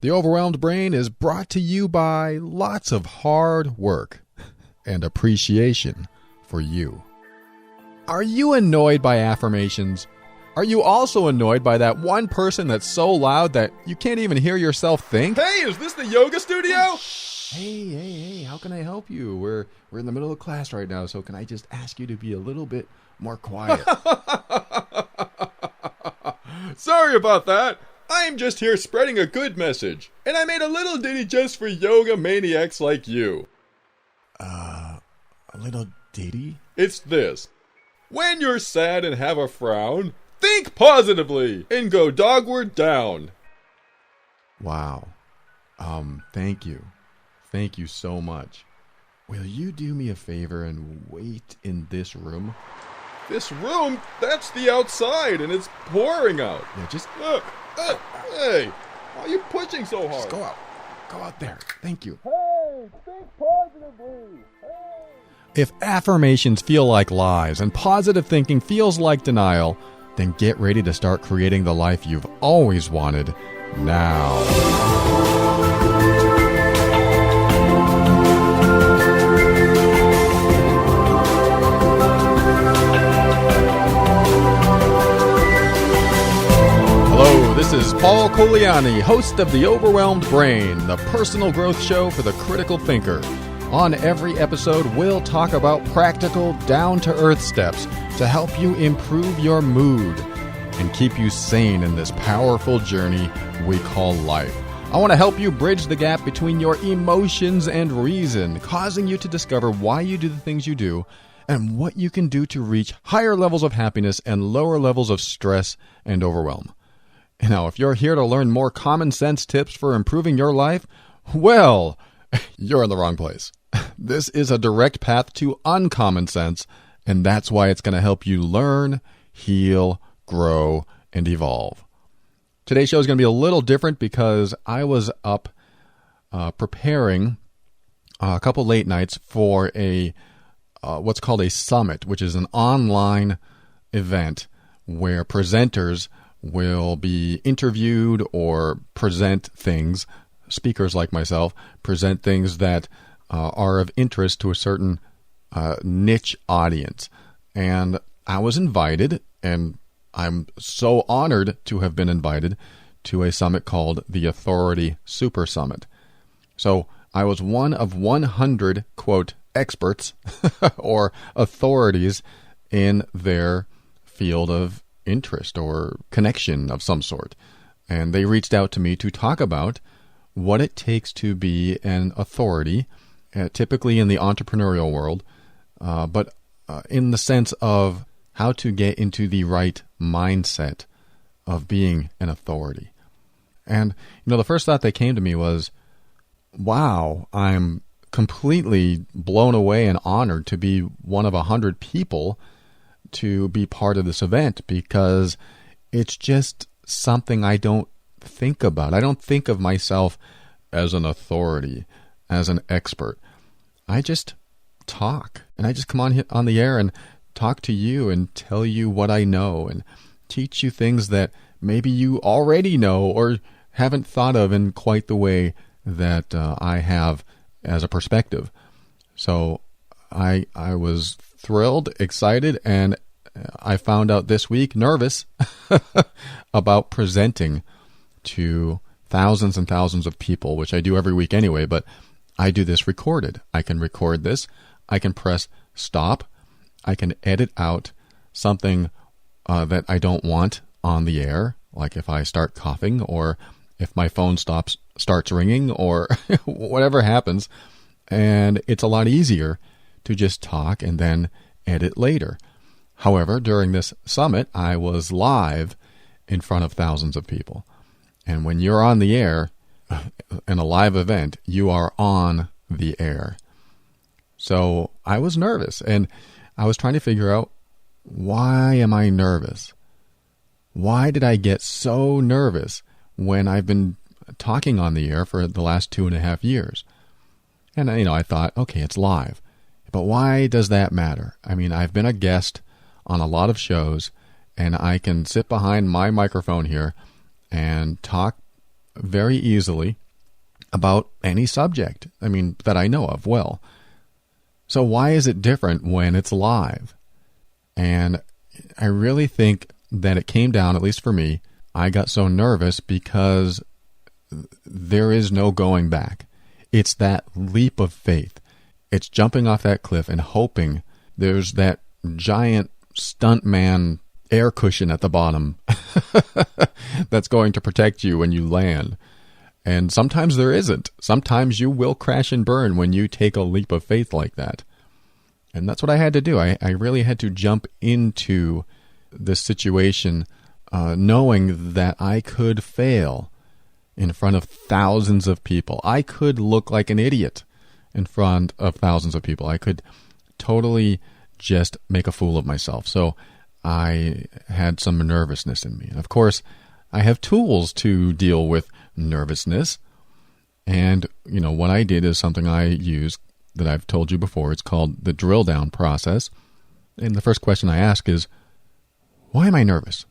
The Overwhelmed Brain is brought to you by lots of hard work and appreciation for you. Are you annoyed by affirmations? Are you also annoyed by that one person that's so loud that you can't even hear yourself think? Hey, is this the yoga studio? Hey, how can I help you? We're in the middle of class right now, so can I just ask you to be a little bit more quiet? Sorry about that. I'm just here spreading a good message, and I made a little ditty just for yoga maniacs like you. A little ditty? It's this. When you're sad and have a frown, think positively and go dogward down. Wow. Thank you. Thank you so much. Will you do me a favor and wait in this room? This room, that's the outside, and it's pouring out. Yeah, just Hey, why are you pushing so hard? Just go out. Go out there. Thank you. Hey, think positively. Hey. If affirmations feel like lies and positive thinking feels like denial, then get ready to start creating the life you've always wanted now. Hello, this is Paul Coliani, host of The Overwhelmed Brain, the personal growth show for the critical thinker. On every episode, we'll talk about practical, down-to-earth steps to help you improve your mood and keep you sane in this powerful journey we call life. I want to help you bridge the gap between your emotions and reason, causing you to discover why you do the things you do and what you can do to reach higher levels of happiness and lower levels of stress and overwhelm. Now, if you're here to learn more common sense tips for improving your life, well, you're in the wrong place. This is a direct path to uncommon sense, and that's why it's going to help you learn, heal, grow, and evolve. Today's show is going to be a little different because I was up preparing a couple late nights for a what's called a summit, which is an online event where presenters will be interviewed or present things, speakers like myself, present things that are of interest to a certain niche audience. And I was invited, and I'm so honored to have been invited to a summit called the Authority Super Summit. So I was one of 100, quote, experts or authorities in their field of interest or connection of some sort. And they reached out to me to talk about what it takes to be an authority, typically in the entrepreneurial world, but in the sense of how to get into the right mindset of being an authority. And, the first thought that came to me was, wow, I'm completely blown away and honored to be one of 100 people to be part of this event, because it's just something I don't think about. I don't think of myself as an authority, as an expert. I just talk, and I just come on the air and talk to you and tell you what I know and teach you things that maybe you already know or haven't thought of in quite the way that I have as a perspective. So I was thrilled, excited, and I found out this week, nervous, about presenting to thousands and thousands of people, which I do every week anyway, but I do this recorded. I can record this. I can press stop. I can edit out something that I don't want on the air, like if I start coughing or if my phone starts ringing or whatever happens. And it's a lot easier to just talk and then edit later. However, during this summit, I was live in front of thousands of people. And when you're on the air in a live event, you are on the air. So I was nervous, and I was trying to figure out, why am I nervous? Why did I get so nervous when I've been talking on the air for the last 2.5 years? And, I thought, okay, it's live. But why does that matter? I mean, I've been a guest on a lot of shows, and I can sit behind my microphone here and talk very easily about any subject, that I know of well. So why is it different when it's live? And I really think that it came down, at least for me, I got so nervous because there is no going back. It's that leap of faith. It's jumping off that cliff and hoping there's that giant stuntman air cushion at the bottom that's going to protect you when you land. And sometimes there isn't. Sometimes you will crash and burn when you take a leap of faith like that. And that's what I had to do. I really had to jump into this situation knowing that I could fail in front of thousands of people. I could look like an idiot in front of thousands of people. I could totally just make a fool of myself. So I had some nervousness in me. And of course, I have tools to deal with nervousness. And, what I did is something I use that I've told you before. It's called the drill down process. And the first question I ask is, why am I nervous?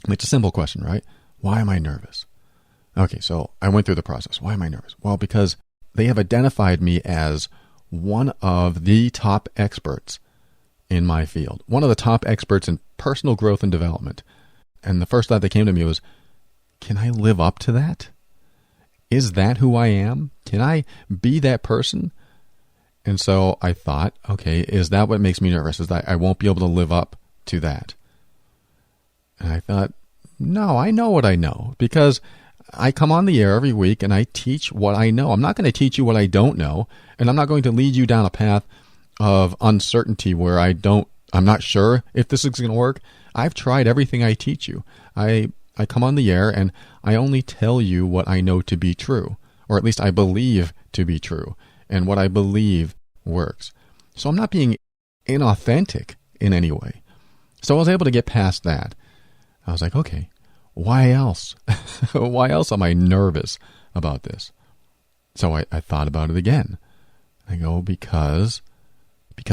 It's a simple question, right? Why am I nervous? Okay, so I went through the process. Why am I nervous? Well, because they have identified me as one of the top experts in my field, one of the top experts in personal growth and development. And the first thought that came to me was, can I live up to that? Is that who I am? Can I be that person? And so I thought, okay, is that what makes me nervous? Is that I won't be able to live up to that? And I thought, no, I know what I know, because I come on the air every week and I teach what I know. I'm not going to teach you what I don't know, and I'm not going to lead you down a path of uncertainty where I'm not sure if this is going to work. I've tried everything I teach you. I come on the air and I only tell you what I know to be true, or at least I believe to be true, and what I believe works. So I'm not being inauthentic in any way. So I was able to get past that. I was like, okay, why else? Why else am I nervous about this? So I thought about it again. I go, because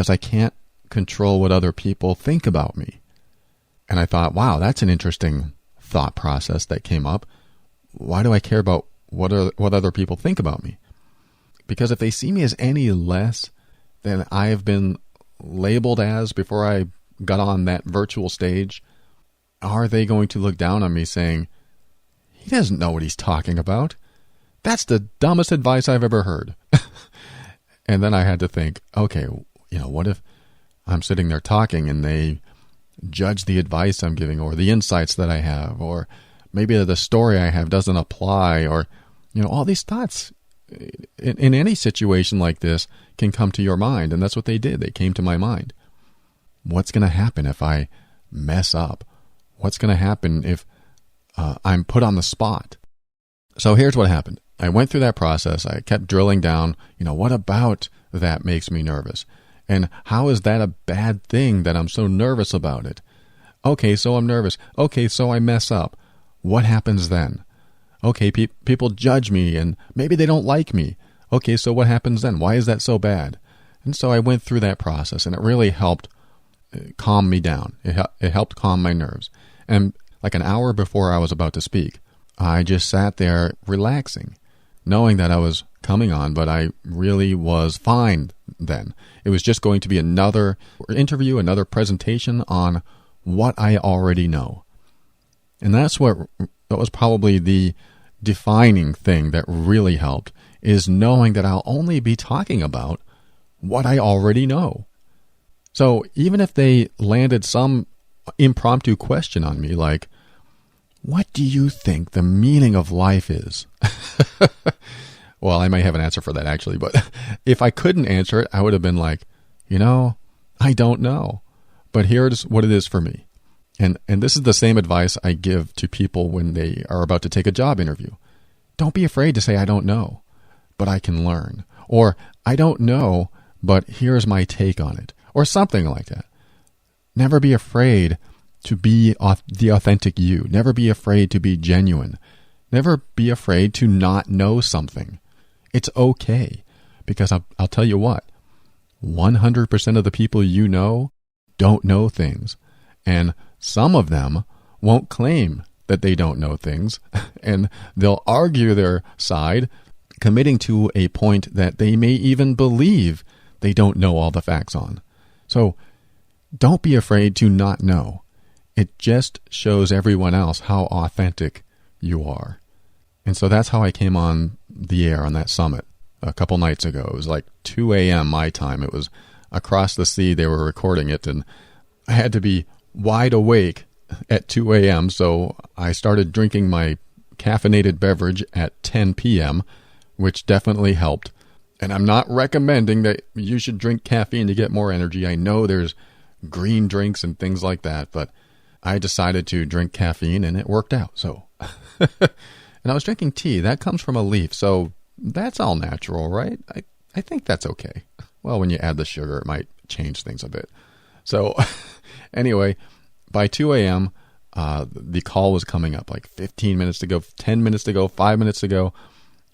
I can't control what other people think about me. And I thought, wow, that's an interesting thought process that came up. Why do I care about what other people think about me? Because if they see me as any less than I have been labeled as before I got on that virtual stage, are they going to look down on me saying, he doesn't know what he's talking about? That's the dumbest advice I've ever heard. And then I had to think, okay, what if I'm sitting there talking and they judge the advice I'm giving or the insights that I have, or maybe the story I have doesn't apply, or, all these thoughts in any situation like this can come to your mind. And that's what they did. They came to my mind. What's going to happen if I mess up? What's going to happen if I'm put on the spot? So here's what happened. I went through that process. I kept drilling down, what about that makes me nervous? And how is that a bad thing that I'm so nervous about it? Okay, so I'm nervous. Okay, so I mess up. What happens then? Okay, people judge me and maybe they don't like me. Okay, so what happens then? Why is that so bad? And so I went through that process, and it really helped calm me down. It helped calm my nerves. And like an hour before I was about to speak, I just sat there relaxing, knowing that I was coming on, but I really was fine then. It was just going to be another interview, another presentation on what I already know. And that was probably the defining thing that really helped, is knowing that I'll only be talking about what I already know. So even if they landed some impromptu question on me like, what do you think the meaning of life is? Well, I might have an answer for that actually, but if I couldn't answer it, I would have been like, I don't know, but here's what it is for me. And this is the same advice I give to people when they are about to take a job interview. Don't be afraid to say, I don't know, but I can learn. Or, I don't know, but here's my take on it. Or something like that. Never be afraid to be the authentic you. Never be afraid to be genuine. Never be afraid to not know something. It's okay. Because I'll tell you what, 100% of the people you know don't know things. And some of them won't claim that they don't know things, and they'll argue their side, committing to a point that they may even believe they don't know all the facts on. So don't be afraid to not know. It just shows everyone else how authentic you are. And so that's how I came on the air on that summit a couple nights ago. It was like 2 a.m. my time. It was across the sea. They were recording it, and I had to be wide awake at 2 a.m., so I started drinking my caffeinated beverage at 10 p.m., which definitely helped. And I'm not recommending that you should drink caffeine to get more energy. I know there's green drinks and things like that, but I decided to drink caffeine, and it worked out. So, and I was drinking tea. That comes from a leaf, so that's all natural, right? I think that's okay. Well, when you add the sugar, it might change things a bit. So, anyway, by 2 a.m., the call was coming up, like 15 minutes to go, 10 minutes to go, 5 minutes to go,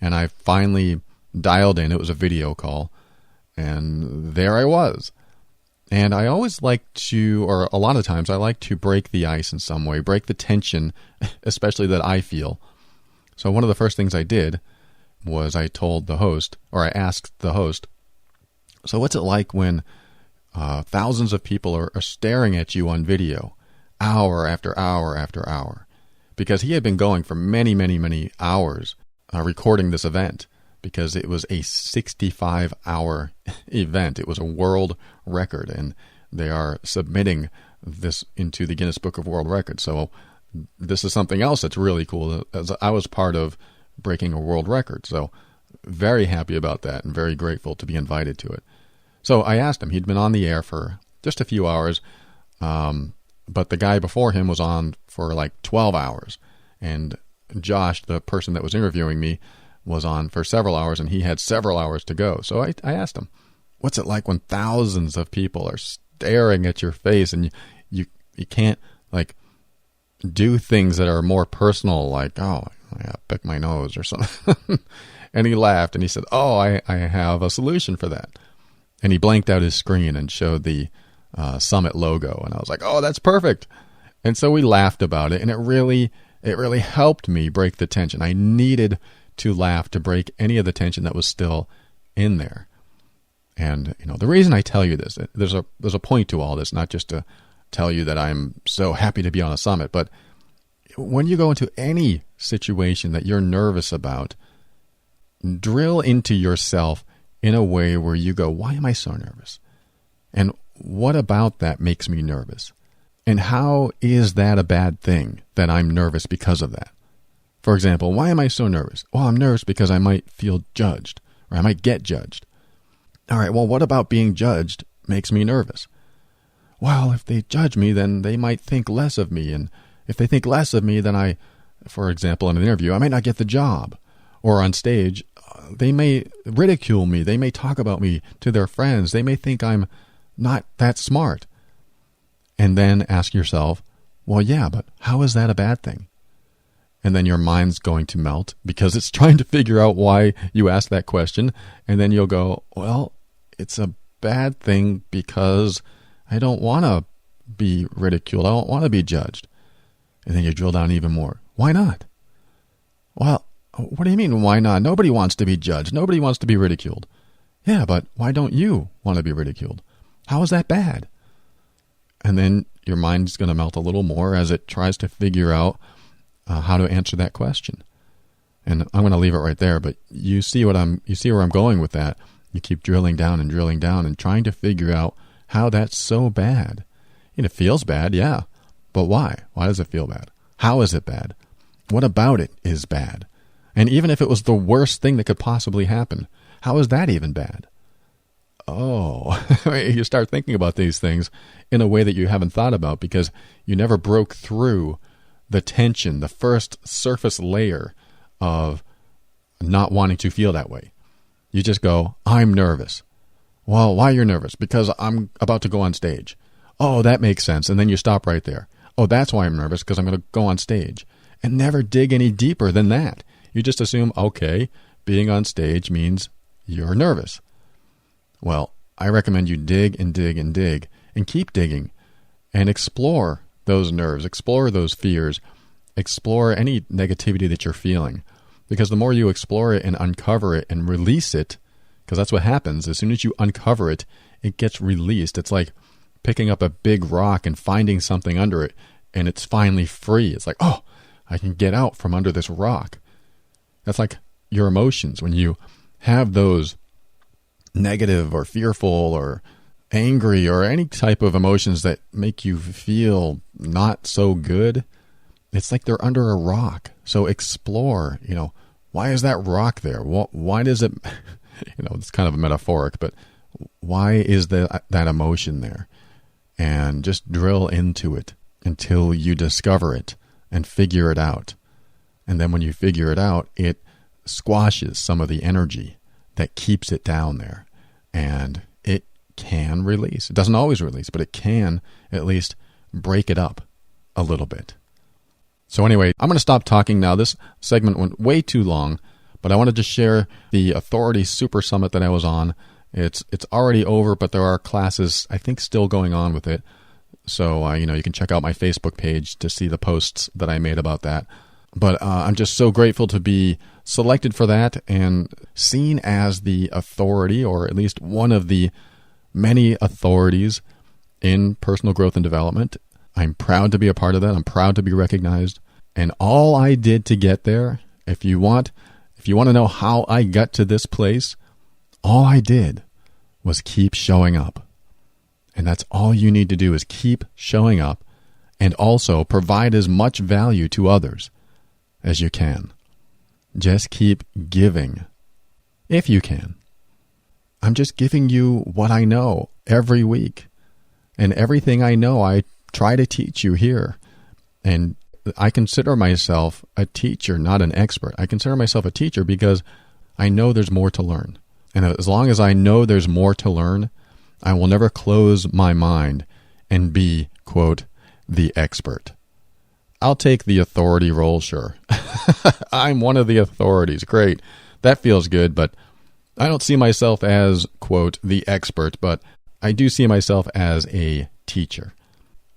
and I finally dialed in. It was a video call, and there I was. And I always like to, or a lot of times, I like to break the ice in some way, break the tension, especially that I feel. So one of the first things I did was I told the host, or I asked the host, so what's it like when thousands of people are staring at you on video, hour after hour after hour? Because he had been going for many, many, many hours recording this event, because it was a 65-hour event. It was a world record, and they are submitting this into the Guinness Book of World Records. So this is something else that's really cool, as I was part of breaking a world record. So very happy about that and very grateful to be invited to it. So I asked him. He'd been on the air for just a few hours, but the guy before him was on for like 12 hours. And Josh, the person that was interviewing me, was on for several hours, and he had several hours to go. So I asked him, what's it like when thousands of people are staring at your face and you can't like do things that are more personal, like, oh, I gotta pick my nose or something. And he laughed and he said, oh, I have a solution for that. And he blanked out his screen and showed the Summit logo. And I was like, oh, that's perfect. And so we laughed about it, and it really helped me break the tension. I needed to laugh to break any of the tension that was still in there. And the reason I tell you this, there's a point to all this, not just to tell you that I'm so happy to be on a summit, but when you go into any situation that you're nervous about, drill into yourself in a way where you go, why am I so nervous? And what about that makes me nervous? And how is that a bad thing that I'm nervous because of that? For example, why am I so nervous? Well, I'm nervous because I might feel judged, or I might get judged. All right, well, what about being judged makes me nervous? Well, if they judge me, then they might think less of me. And if they think less of me, then for example, in an interview, I might not get the job. Or on stage, they may ridicule me. They may talk about me to their friends. They may think I'm not that smart. And then ask yourself, well, yeah, but how is that a bad thing? And then your mind's going to melt because it's trying to figure out why you asked that question. And then you'll go, well, it's a bad thing because I don't want to be ridiculed. I don't want to be judged. And then you drill down even more. Why not? Well, what do you mean, why not? Nobody wants to be judged. Nobody wants to be ridiculed. Yeah, but why don't you want to be ridiculed? How is that bad? And then your mind's going to melt a little more as it tries to figure out how to answer that question. And I'm going to leave it right there, but you see where I'm going with that. You keep drilling down and trying to figure out how that's so bad. It feels bad, yeah. But why? Why does it feel bad? How is it bad? What about it is bad? And even if it was the worst thing that could possibly happen, how is that even bad? Oh, you start thinking about these things in a way that you haven't thought about because you never broke through the tension, the first surface layer of not wanting to feel that way. You just go, I'm nervous. Well, why you're nervous? Because I'm about to go on stage. Oh, that makes sense. And then you stop right there. Oh, that's why I'm nervous, because I'm going to go on stage. And never dig any deeper than that. You just assume, okay, being on stage means you're nervous. Well, I recommend you dig and dig and dig and keep digging and explore those nerves, explore those fears, explore any negativity that you're feeling. Because the more you explore it and uncover it and release it, because that's what happens. As soon as you uncover it, it gets released. It's like picking up a big rock and finding something under it, and it's finally free. It's like, oh, I can get out from under this rock. That's like your emotions. When you have those negative or fearful or angry or any type of emotions that make you feel not so good, it's like they're under a rock. So explore, why is that rock there? Why does it, it's kind of metaphoric, but why is that emotion there? And just drill into it until you discover it and figure it out. And then when you figure it out, it squashes some of the energy that keeps it down there. And it can release. It doesn't always release, but it can at least break it up a little bit. So anyway, I'm going to stop talking now. This segment went way too long, but I wanted to share the Authority Super Summit that I was on. It's already over, but there are classes, I think, still going on with it. So, you can check out my Facebook page to see the posts that I made about that. But I'm just so grateful to be selected for that and seen as the authority, or at least one of the many authorities in personal growth and development. I'm proud to be a part of that. I'm proud to be recognized. And all I did to get there, if you want to know how I got to this place, all I did was keep showing up. And that's all you need to do, is keep showing up and also provide as much value to others as you can. Just keep giving if you can. I'm just giving you what I know every week. And everything I know, I try to teach you here. And I consider myself a teacher, not an expert. I consider myself a teacher because I know there's more to learn. And as long as I know there's more to learn, I will never close my mind and be, quote, the expert. I'll take the authority role, sure. I'm one of the authorities. Great. That feels good, but I don't see myself as, quote, the expert, but I do see myself as a teacher.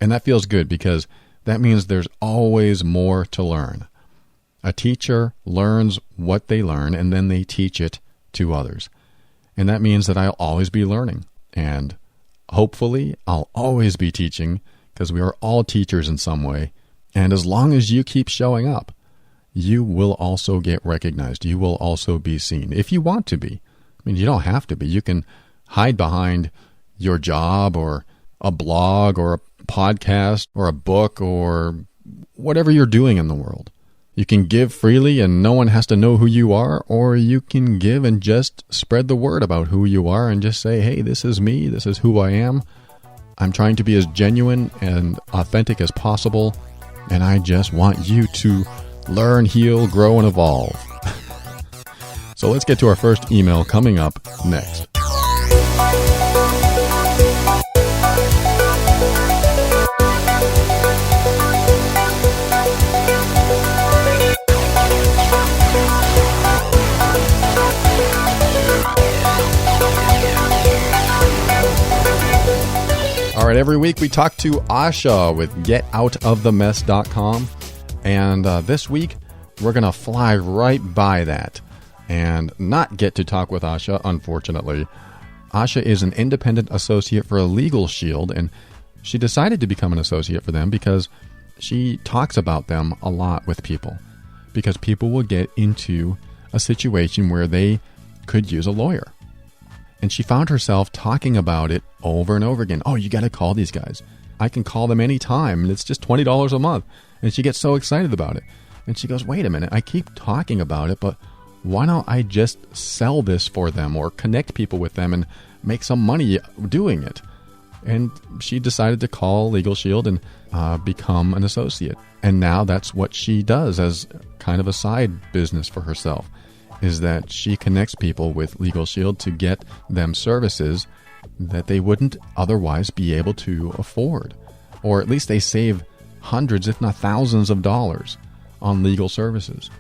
And that feels good because that means there's always more to learn. A teacher learns what they learn and then they teach it to others. And that means that I'll always be learning. And hopefully I'll always be teaching, because we are all teachers in some way. And as long as you keep showing up, you will also get recognized. You will also be seen, if you want to be. I mean, you don't have to be. You can hide behind your job or a blog or a podcast or a book or whatever you're doing in the world. You can give freely and no one has to know who you are, or you can give and just spread the word about who you are and just say, hey, this is me, this is who I am. I'm trying to be as genuine and authentic as possible, and I just want you to learn, heal, grow, and evolve. So let's get to our first email coming up next. All right, every week we talk to Asha with GetOutOfTheMess.com. And this week, we're going to fly right by that and not get to talk with Asha, unfortunately. Asha is an independent associate for Legal Shield, and she decided to become an associate for them because she talks about them a lot with people. Because people will get into a situation where they could use a lawyer. And she found herself talking about it over and over again. Oh, you got to call these guys. I can call them anytime, and it's just $20 a month. And she gets so excited about it. And she goes, wait a minute, I keep talking about it, but why don't I just sell this for them or connect people with them and make some money doing it? And she decided to call Legal Shield and become an associate. And now that's what she does as kind of a side business for herself, is that she connects people with Legal Shield to get them services that they wouldn't otherwise be able to afford. Or at least they save hundreds, if not thousands of dollars on legal services.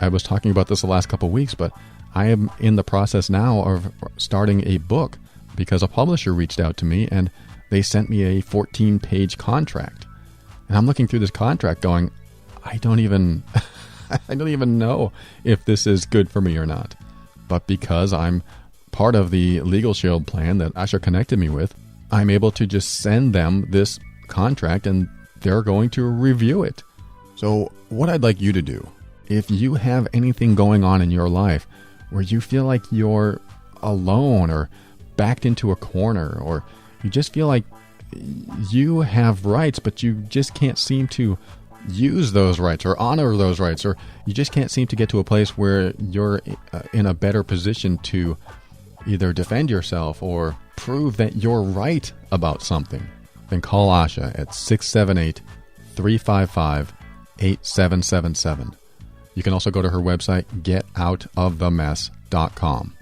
I was talking about this the last couple of weeks, but I am in the process now of starting a book because a publisher reached out to me and they sent me a 14-page contract. And I'm looking through this contract going, I don't even know if this is good for me or not. But because I'm part of the Legal Shield plan that Asha connected me with, I'm able to just send them this contract and they're going to review it. So what I'd like you to do, if you have anything going on in your life where you feel like you're alone or backed into a corner, or you just feel like you have rights but you just can't seem to use those rights or honor those rights, or you just can't seem to get to a place where you're in a better position to either defend yourself or prove that you're right about something, then call Asha at 678-355-8777. You can also go to her website, getoutofthemess.com.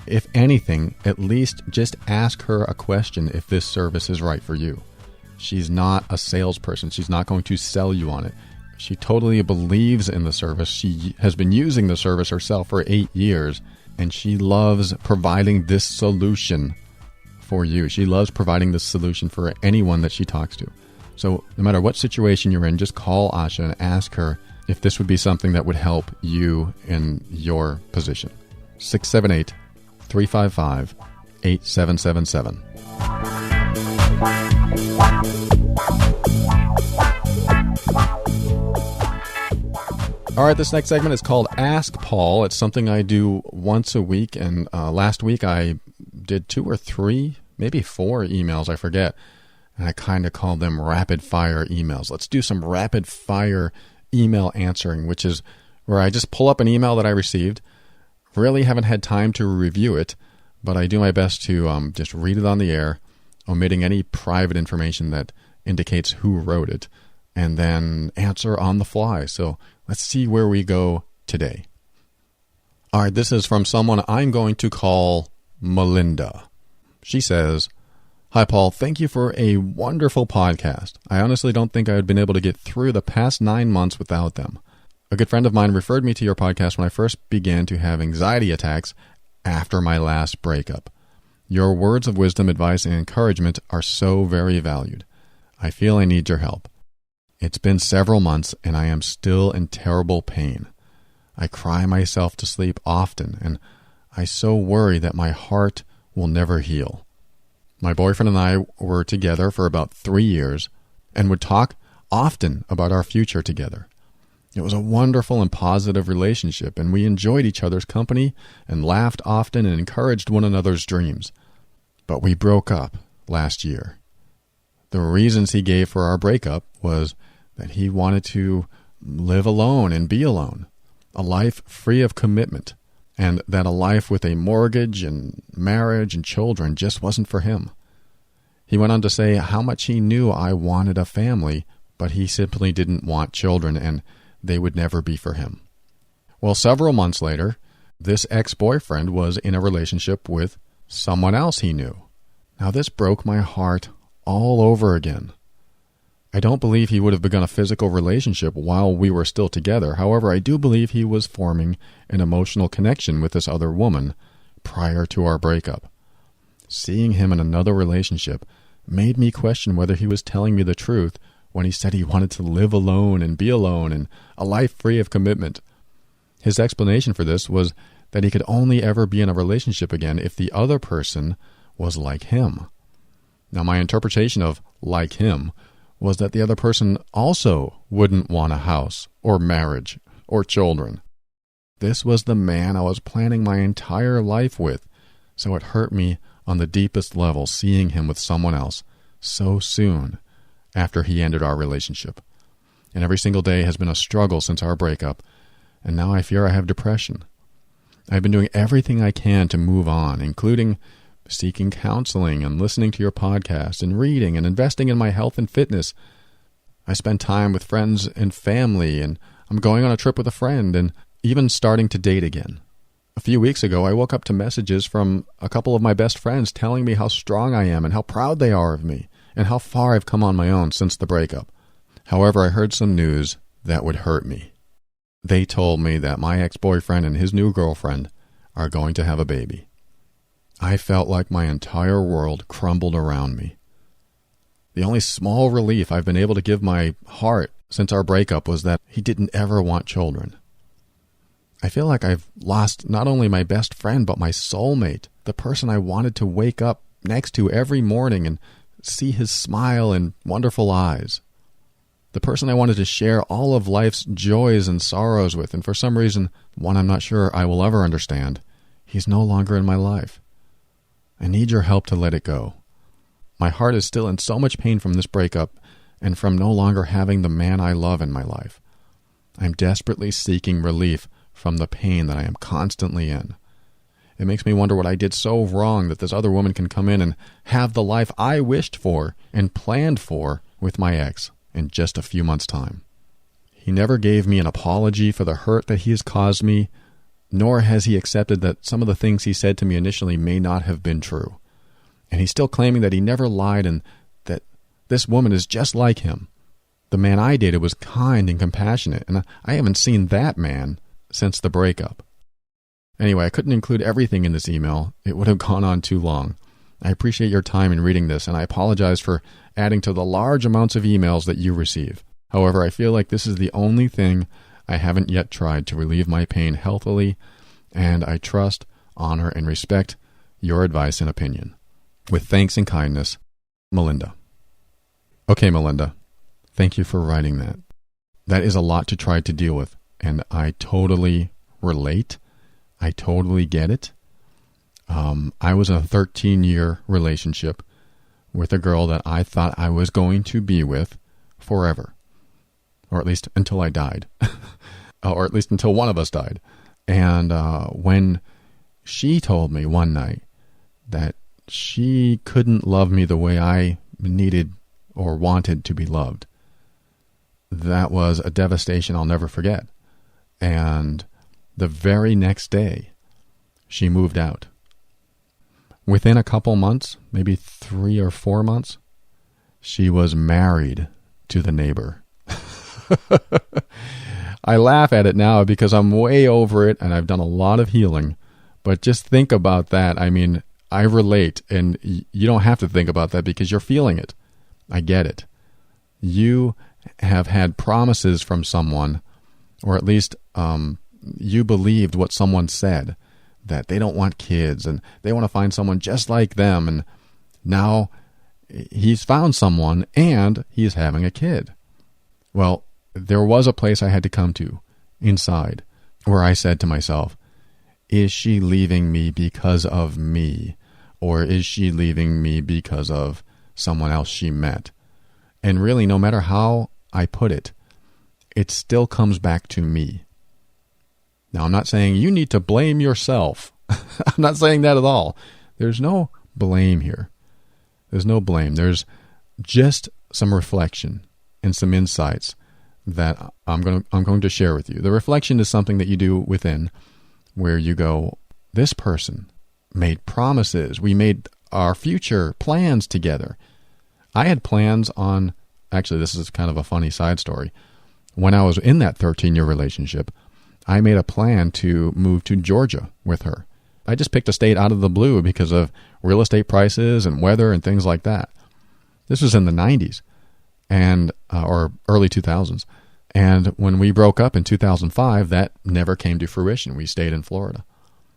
If anything, at least just ask her a question if this service is right for you. She's not a salesperson. She's not going to sell you on it. She totally believes in the service. She has been using the service herself for 8 years, and she loves providing this solution for you. She loves providing this solution for anyone that she talks to. So no matter what situation you're in, just call Asha and ask her if this would be something that would help you in your position. 678-355-8777. All right, this next segment is called Ask Paul. It's something I do once a week, and last week I did 2 or 3, maybe 4 emails, I forget, and I kind of called them rapid-fire emails. Let's do some rapid-fire email answering, which is where I just pull up an email that I received, really haven't had time to review it, but I do my best to just read it on the air, omitting any private information that indicates who wrote it, and then answer on the fly. So let's see where we go today. All right, this is from someone I'm going to call Melinda. She says, "Hi, Paul. Thank you for a wonderful podcast. I honestly don't think I would have been able to get through the past 9 months without them. A good friend of mine referred me to your podcast when I first began to have anxiety attacks after my last breakup. Your words of wisdom, advice, and encouragement are so very valued. I feel I need your help. It's been several months and I am still in terrible pain. I cry myself to sleep often and I so worry that my heart will never heal. My boyfriend and I were together for about 3 years and would talk often about our future together. It was a wonderful and positive relationship, and we enjoyed each other's company and laughed often and encouraged one another's dreams. But we broke up last year. The reasons he gave for our breakup was that he wanted to live alone and be alone, a life free of commitment, and that a life with a mortgage and marriage and children just wasn't for him. He went on to say how much he knew I wanted a family, but he simply didn't want children, and they would never be for him. Well, several months later, this ex-boyfriend was in a relationship with someone else he knew. Now, this broke my heart all over again. I don't believe he would have begun a physical relationship while we were still together. However, I do believe he was forming an emotional connection with this other woman prior to our breakup. Seeing him in another relationship made me question whether he was telling me the truth when he said he wanted to live alone and be alone and a life free of commitment. His explanation for this was that he could only ever be in a relationship again if the other person was like him. Now, my interpretation of like him was that the other person also wouldn't want a house or marriage or children. This was the man I was planning my entire life with, so it hurt me on the deepest level seeing him with someone else so soon after he ended our relationship. And every single day has been a struggle since our breakup, and now I fear I have depression. I've been doing everything I can to move on, including seeking counseling and listening to your podcast and reading and investing in my health and fitness. I spend time with friends and family, and I'm going on a trip with a friend and even starting to date again. A few weeks ago, I woke up to messages from a couple of my best friends telling me how strong I am and how proud they are of me and how far I've come on my own since the breakup. However, I heard some news that would hurt me. They told me that my ex-boyfriend and his new girlfriend are going to have a baby. I felt like my entire world crumbled around me. The only small relief I've been able to give my heart since our breakup was that he didn't ever want children. I feel like I've lost not only my best friend, but my soulmate, the person I wanted to wake up next to every morning and see his smile and wonderful eyes. The person I wanted to share all of life's joys and sorrows with, and for some reason, one I'm not sure I will ever understand, he's no longer in my life. I need your help to let it go. My heart is still in so much pain from this breakup and from no longer having the man I love in my life. I'm desperately seeking relief from the pain that I am constantly in. It makes me wonder what I did so wrong that this other woman can come in and have the life I wished for and planned for with my ex in just a few months' time. He never gave me an apology for the hurt that he has caused me, nor has he accepted that some of the things he said to me initially may not have been true. And he's still claiming that he never lied and that this woman is just like him. The man I dated was kind and compassionate, and I haven't seen that man since the breakup. Anyway, I couldn't include everything in this email. It would have gone on too long. I appreciate your time in reading this, and I apologize for adding to the large amounts of emails that you receive. However, I feel like this is the only thing I haven't yet tried to relieve my pain healthily, and I trust, honor, and respect your advice and opinion. With thanks and kindness, Melinda. Okay, Melinda, thank you for writing that. That is a lot to try to deal with, and I totally relate. I totally get it. I was in a 13-year relationship with a girl that I thought I was going to be with forever, or at least until I died, or at least until one of us died. And when she told me one night that she couldn't love me the way I needed or wanted to be loved, that was a devastation I'll never forget. And the very next day, she moved out. Within a couple months, maybe 3 or 4 months, she was married to the neighbor. I laugh at it now because I'm way over it and I've done a lot of healing. But just think about that. I mean, I relate, and you don't have to think about that because you're feeling it. I get it. You have had promises from someone, or at least you believed what someone said, that they don't want kids and they want to find someone just like them. And now he's found someone and he's having a kid. Well, there was a place I had to come to inside where I said to myself, is she leaving me because of me? Or is she leaving me because of someone else she met? And really, no matter how I put it, it still comes back to me. Now, I'm not saying you need to blame yourself. I'm not saying that at all. There's no blame here. There's no blame. There's just some reflection and some insights that I'm going to share with you. The reflection is something that you do within, where you go, this person made promises. We made our future plans together. I had plans on, actually, this is kind of a funny side story. When I was in that 13-year relationship, I made a plan to move to Georgia with her. I just picked a state out of the blue because of real estate prices and weather and things like that. This was in the 90s and or early 2000s. And when we broke up in 2005, that never came to fruition. We stayed in Florida.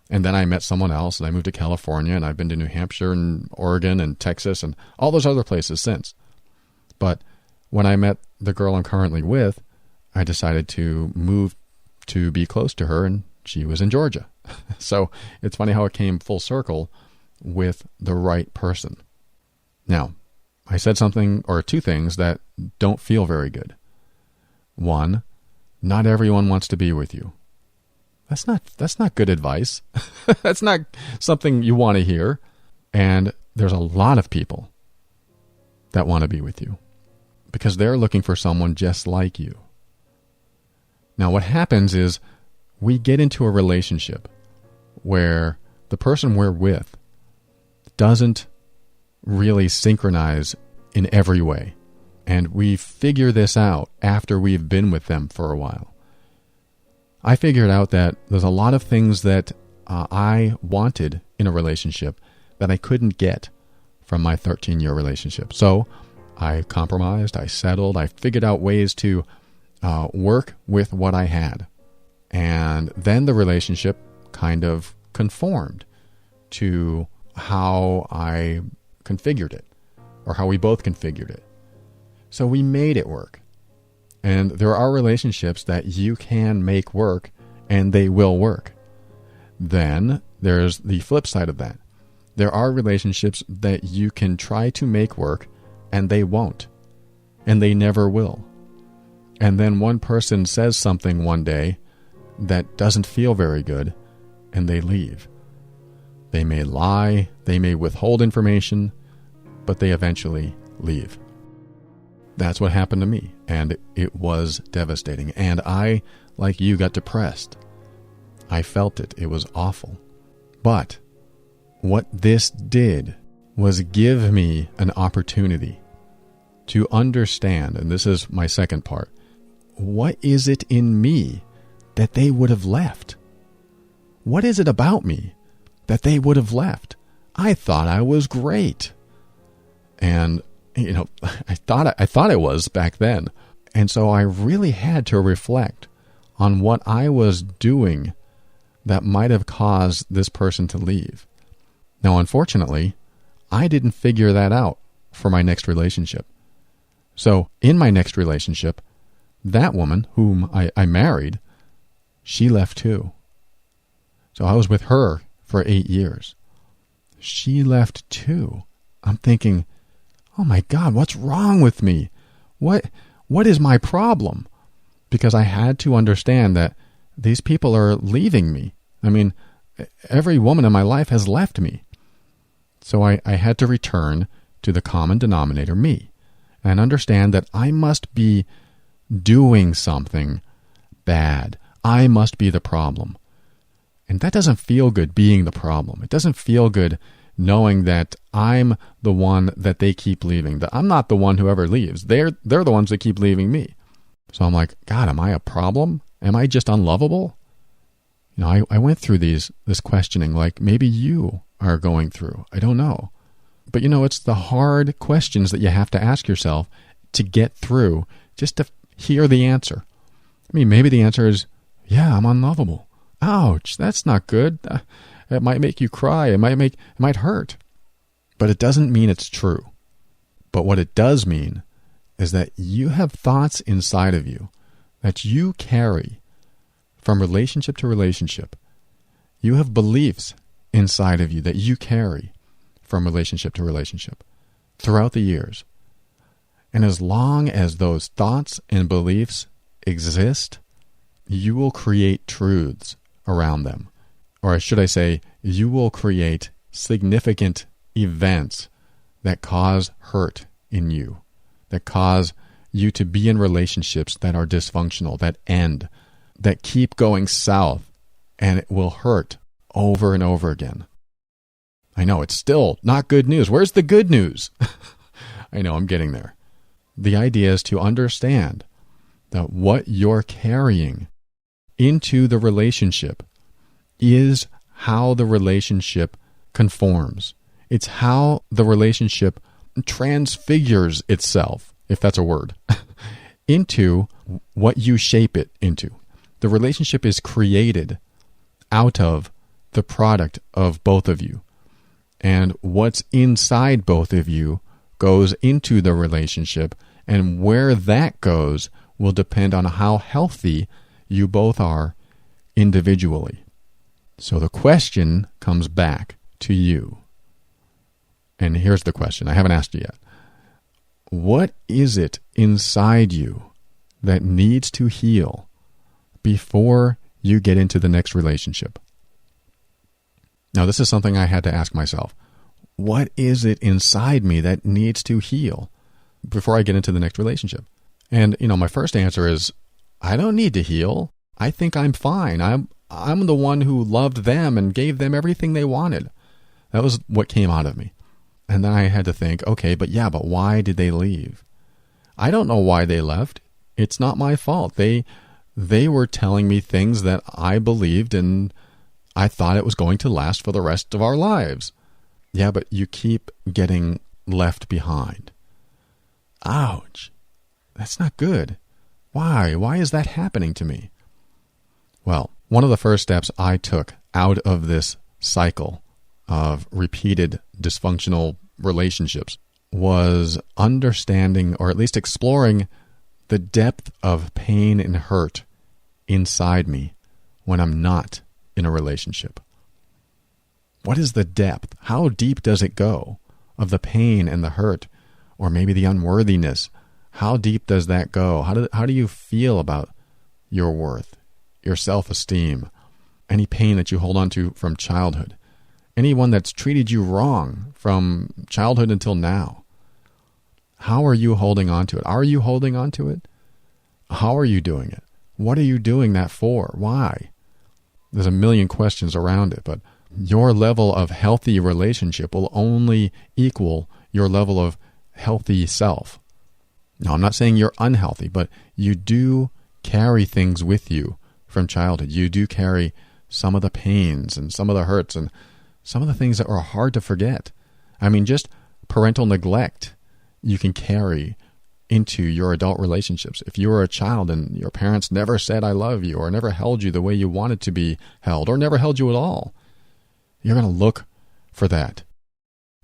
And then I met someone else, and I moved to California, and I've been to New Hampshire and Oregon and Texas and all those other places since. But when I met the girl I'm currently with, I decided to move to be close to her, and she was in Georgia. So it's funny how it came full circle with the right person. Now, I said something or two things that don't feel very good. One, not everyone wants to be with you. That's not good advice. That's not something you want to hear. And there's a lot of people that want to be with you because they're looking for someone just like you. Now, what happens is we get into a relationship where the person we're with doesn't really synchronize in every way. And we figure this out after we've been with them for a while. I figured out that there's a lot of things that I wanted in a relationship that I couldn't get from my 13-year relationship. So I compromised, I settled, I figured out ways to work with what I had. And then the relationship kind of conformed to how I configured it, or how we both configured it. So we made it work. And there are relationships that you can make work, and they will work. Then there's the flip side of that. There are relationships that you can try to make work, and they won't. And they never will. And then one person says something one day that doesn't feel very good, and they leave. They may lie, they may withhold information, but they eventually leave. That's what happened to me, and it was devastating. And I, like you, got depressed. I felt it. It was awful. But what this did was give me an opportunity to understand, and this is my second part, what is it in me that they would have left? What is it about me that they would have left? I thought I was great. And, I thought I was back then. And so I really had to reflect on what I was doing that might have caused this person to leave. Now, unfortunately, I didn't figure that out for my next relationship. So in my next relationship, that woman whom I married, she left too. So I was with her for 8 years. She left too. I'm thinking, oh my God, what's wrong with me? What is my problem? Because I had to understand that these people are leaving me. I mean, every woman in my life has left me. So I had to return to the common denominator, me, and understand that I must be doing something bad. I must be the problem. And that doesn't feel good, being the problem. It doesn't feel good knowing that I'm the one that they keep leaving, that I'm not the one who ever leaves. They're the ones that keep leaving me. So I'm like, God, am I a problem? Am I just unlovable? I went through this questioning like maybe you are going through. I don't know. But it's the hard questions that you have to ask yourself to get through, just to hear the answer. I mean, maybe the answer is, yeah, I'm unlovable. Ouch, that's not good. It might make you cry. It might hurt. But it doesn't mean it's true. But what it does mean is that you have thoughts inside of you that you carry from relationship to relationship. You have beliefs inside of you that you carry from relationship to relationship throughout the years. And as long as those thoughts and beliefs exist, you will create truths around them. Or should I say, you will create significant events that cause hurt in you, that cause you to be in relationships that are dysfunctional, that end, that keep going south, and it will hurt over and over again. I know, it's still not good news. Where's the good news? I know, I'm getting there. The idea is to understand that what you're carrying into the relationship is how the relationship conforms. It's how the relationship transfigures itself, if that's a word, into what you shape it into. The relationship is created out of the product of both of you. And what's inside both of you goes into the relationship, and where that goes will depend on how healthy you both are individually. So the question comes back to you. And here's the question. I haven't asked you yet. What is it inside you that needs to heal before you get into the next relationship? Now, this is something I had to ask myself. What is it inside me that needs to heal before I get into the next relationship? And, my first answer is, I don't need to heal. I think I'm fine. I'm the one who loved them and gave them everything they wanted. That was what came out of me. And then I had to think, okay, but why did they leave? I don't know why they left. It's not my fault. They were telling me things that I believed, and I thought it was going to last for the rest of our lives. Yeah, but you keep getting left behind. Ouch. That's not good. Why? Why is that happening to me? Well, one of the first steps I took out of this cycle of repeated dysfunctional relationships was understanding, or at least exploring, the depth of pain and hurt inside me when I'm not in a relationship. What is the depth? How deep does it go of the pain and the hurt, or maybe the unworthiness? How deep does that go? How do you feel about your worth, your self-esteem, any pain that you hold on to from childhood, anyone that's treated you wrong from childhood until now? How are you holding on to it? Are you holding on to it? How are you doing it? What are you doing that for? Why? There's a million questions around it, but your level of healthy relationship will only equal your level of healthy self. Now, I'm not saying you're unhealthy, but you do carry things with you from childhood. You do carry some of the pains and some of the hurts and some of the things that are hard to forget. I mean, just parental neglect you can carry into your adult relationships. If you were a child and your parents never said I love you, or never held you the way you wanted to be held, or never held you at all, you're going to look for that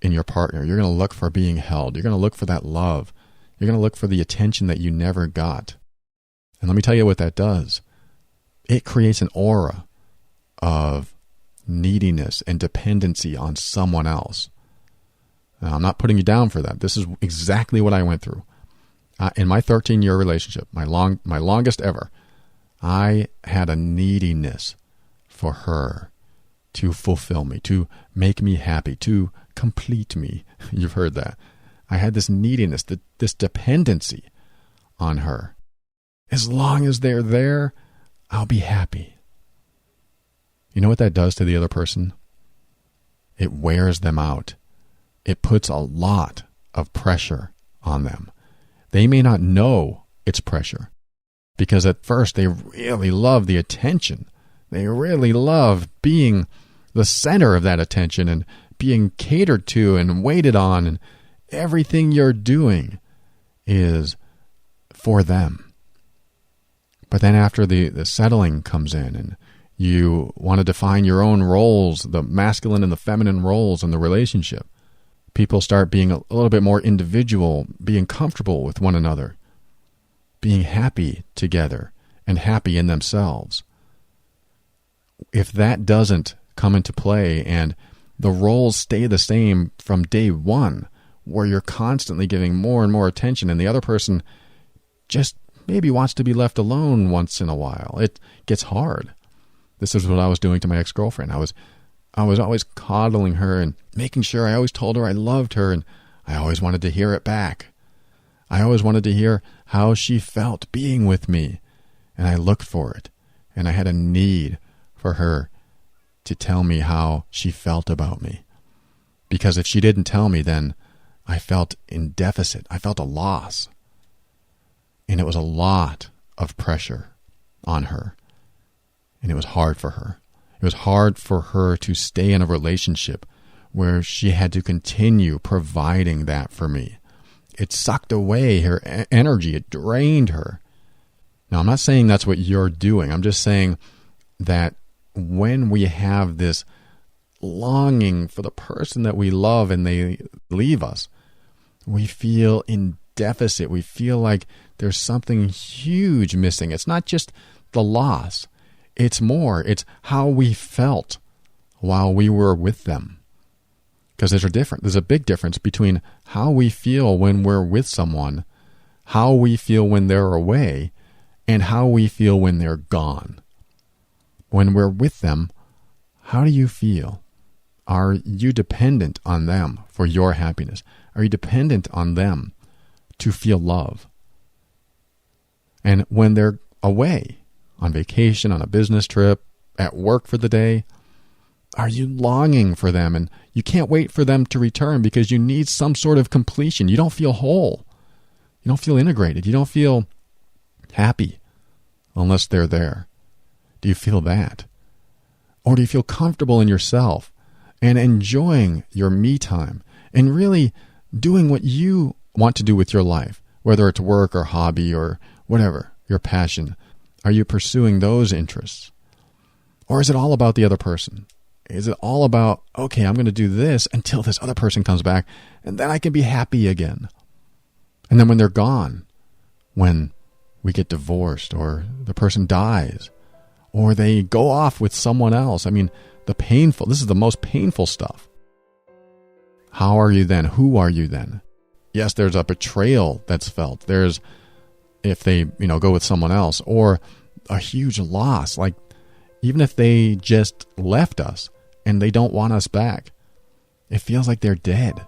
in your partner. You're going to look for being held. You're going to look for that love. You're going to look for the attention that you never got. And let me tell you what that does. It creates an aura of neediness and dependency on someone else. Now, I'm not putting you down for that. This is exactly what I went through. In my 13-year relationship, my longest ever, I had a neediness for her to fulfill me, to make me happy, to complete me. You've heard that. I had this neediness, this dependency on her. As long as they're there, I'll be happy. You know what that does to the other person? It wears them out. It puts a lot of pressure on them. They may not know it's pressure, because at first they really love the attention. They really love being the center of that attention and being catered to and waited on, and everything you're doing is for them. But then after the settling comes in and you want to define your own roles, the masculine and the feminine roles in the relationship, people start being a little bit more individual, being comfortable with one another, being happy together and happy in themselves. If that doesn't come into play and the roles stay the same from day one, where you're constantly giving more and more attention and the other person just maybe wants to be left alone once in a while, it gets hard. This is what I was doing to my ex-girlfriend. I was always coddling her and making sure I always told her I loved her, and I always wanted to hear it back. I always wanted to hear how she felt being with me, and I looked for it, and I had a need for her to tell me how she felt about me. Because if she didn't tell me, then I felt in deficit. I felt a loss. And it was a lot of pressure on her. And it was hard for her. It was hard for her to stay in a relationship where she had to continue providing that for me. It sucked away her energy. It drained her. Now, I'm not saying that's what you're doing. I'm just saying that when we have this longing for the person that we love and they leave us, we feel in deficit. We feel like there's something huge missing. It's not just the loss. It's more. It's how we felt while we were with them. Because there's a big difference between how we feel when we're with someone, how we feel when they're away, and how we feel when they're gone. When we're with them, how do you feel? Are you dependent on them for your happiness? Are you dependent on them to feel love? And when they're away, on vacation, on a business trip, at work for the day, are you longing for them? And you can't wait for them to return because you need some sort of completion. You don't feel whole. You don't feel integrated. You don't feel happy unless they're there. Do you feel that? Or do you feel comfortable in yourself and enjoying your me time and really doing what you want to do with your life, whether it's work or hobby or whatever, your passion? Are you pursuing those interests? Or is it all about the other person? Is it all about, okay, I'm going to do this until this other person comes back, and then I can be happy again? And then when they're gone, when we get divorced, or the person dies, or they go off with someone else, I mean, this is the most painful stuff. How are you then? Who are you then? Yes, there's a betrayal that's felt. There's, if they, go with someone else, or a huge loss, like even if they just left us and they don't want us back, it feels like they're dead.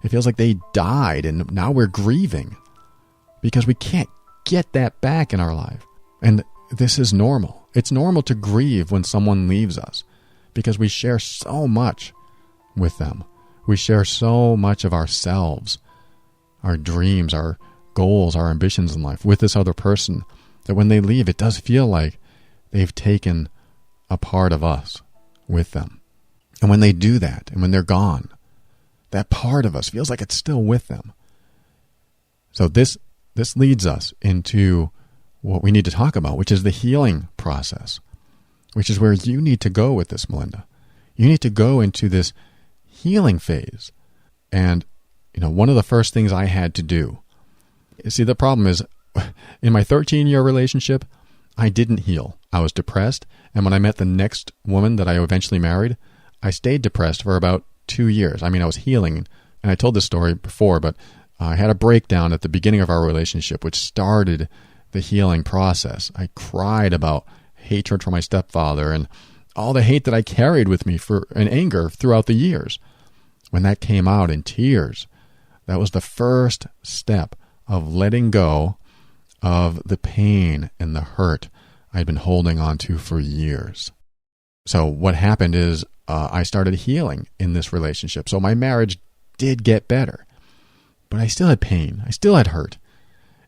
It feels like they died, and now we're grieving because we can't get that back in our life. And this is normal. It's normal to grieve when someone leaves us because we share so much with them. We share so much of ourselves, our dreams, our goals, our ambitions in life with this other person, that when they leave, it does feel like they've taken a part of us with them. And when they do that, and when they're gone, that part of us feels like it's still with them. So this leads us into what we need to talk about, which is the healing process, which is where you need to go with this, Melinda. You need to go into this healing phase. And, one of the first things I had to do, see, the problem is, in my 13-year relationship, I didn't heal. I was depressed. And when I met the next woman that I eventually married, I stayed depressed for about 2 years. I mean, I was healing. And I told this story before, but I had a breakdown at the beginning of our relationship, which started the healing process. I cried about hatred for my stepfather and all the hate that I carried with me and anger throughout the years. When that came out in tears, that was the first step of letting go of the pain and the hurt I'd been holding on to for years. So what happened is I started healing in this relationship. So my marriage did get better, but I still had pain. I still had hurt.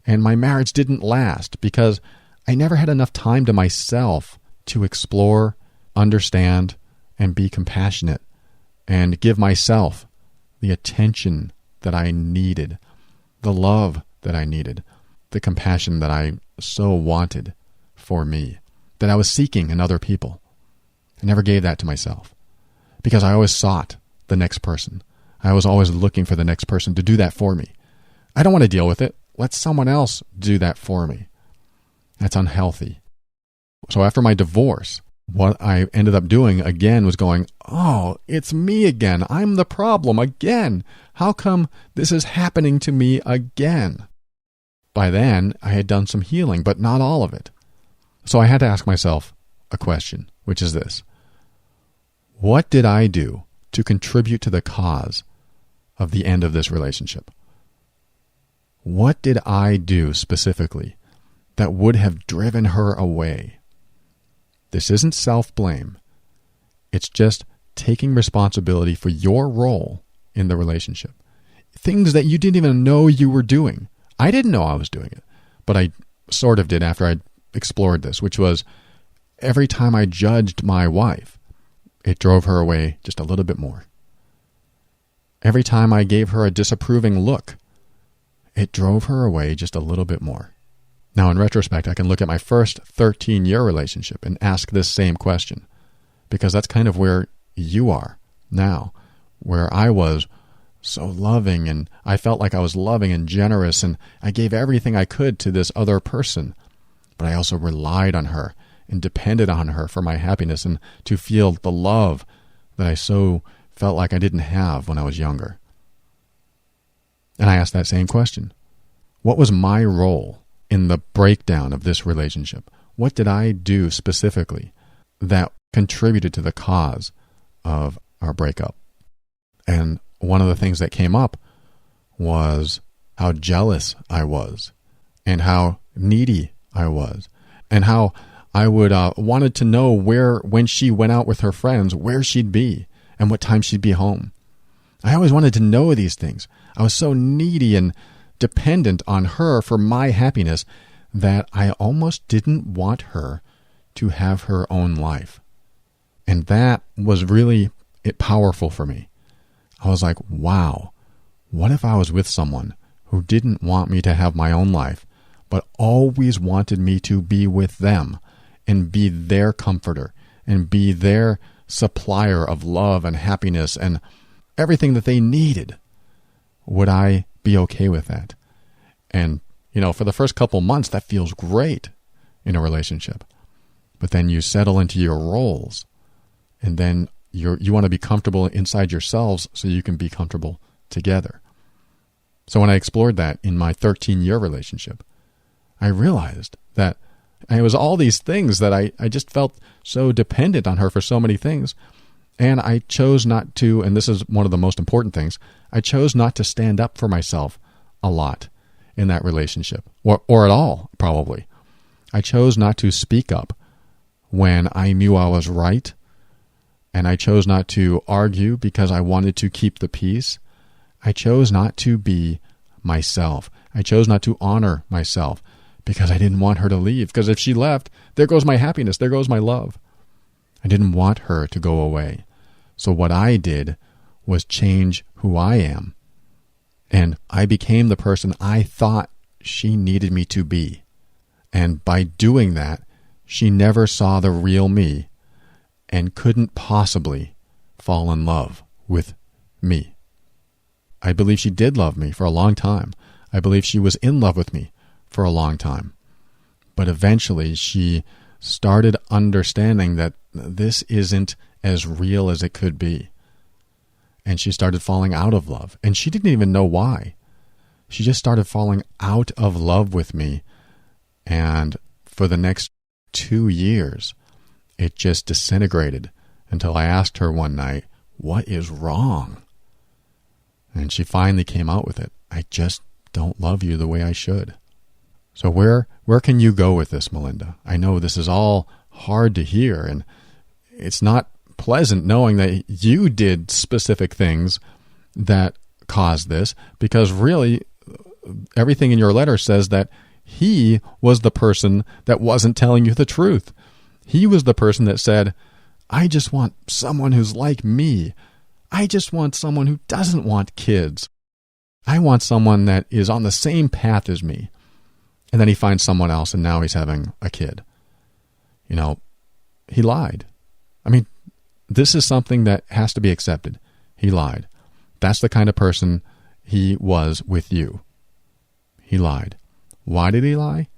And my marriage didn't last because I never had enough time to myself to explore, understand, and be compassionate and give myself the attention that I needed, the love that I needed, the compassion that I so wanted for me, that I was seeking in other people. I never gave that to myself because I always sought the next person. I was always looking for the next person to do that for me. I don't want to deal with it. Let someone else do that for me. That's unhealthy. So after my divorce, what I ended up doing again was going, oh, it's me again. I'm the problem again. How come this is happening to me again? By then, I had done some healing, but not all of it. So I had to ask myself a question, which is this. What did I do to contribute to the cause of the end of this relationship? What did I do specifically that would have driven her away? This isn't self-blame. It's just taking responsibility for your role in the relationship. Things that you didn't even know you were doing. I didn't know I was doing it, but I sort of did after I explored this, which was every time I judged my wife, it drove her away just a little bit more. Every time I gave her a disapproving look, it drove her away just a little bit more. Now, in retrospect, I can look at my first 13-year relationship and ask this same question, because that's kind of where you are now, where I was so loving and I felt like I was loving and generous and I gave everything I could to this other person, but I also relied on her and depended on her for my happiness and to feel the love that I so felt like I didn't have when I was younger. And I asked that same question. What was my role in the breakdown of this relationship? What did I do specifically that contributed to the cause of our breakup? And one of the things that came up was how jealous I was and how needy I was and how I would wanted to know when she went out with her friends, where she'd be and what time she'd be home. I always wanted to know these things. I was so needy and dependent on her for my happiness that I almost didn't want her to have her own life. And that was really powerful for me. I was like, wow, what if I was with someone who didn't want me to have my own life, but always wanted me to be with them and be their comforter and be their supplier of love and happiness and everything that they needed. Would I be okay with that? And, for the first couple months, that feels great in a relationship. But then you settle into your roles, and then you want to be comfortable inside yourselves so you can be comfortable together. So when I explored that in my 13-year relationship, I realized that it was all these things that I just felt so dependent on her for so many things. And I chose not to, and this is one of the most important things, I chose not to stand up for myself a lot in that relationship, or at all, probably. I chose not to speak up when I knew I was right, and I chose not to argue because I wanted to keep the peace. I chose not to be myself. I chose not to honor myself because I didn't want her to leave. Because if she left, there goes my happiness, there goes my love. I didn't want her to go away. So what I did was change who I am. And I became the person I thought she needed me to be. And by doing that, she never saw the real me and couldn't possibly fall in love with me. I believe she did love me for a long time. I believe she was in love with me for a long time. But eventually she started understanding that this isn't as real as it could be. And she started falling out of love. And she didn't even know why. She just started falling out of love with me. And for the next 2 years, it just disintegrated until I asked her one night, "What is wrong?" And she finally came out with it. "I just don't love you the way I should." So where can you go with this, Melinda? I know this is all hard to hear, and it's not pleasant knowing that you did specific things that caused this, because really everything in your letter says that he was the person that wasn't telling you the truth. He was the person that said, "I just want someone who's like me. I just want someone who doesn't want kids. I want someone that is on the same path as me." And then he finds someone else, and now he's having a kid. He lied. I mean, this is something that has to be accepted. He lied. That's the kind of person he was with you. He lied. Why did he lie?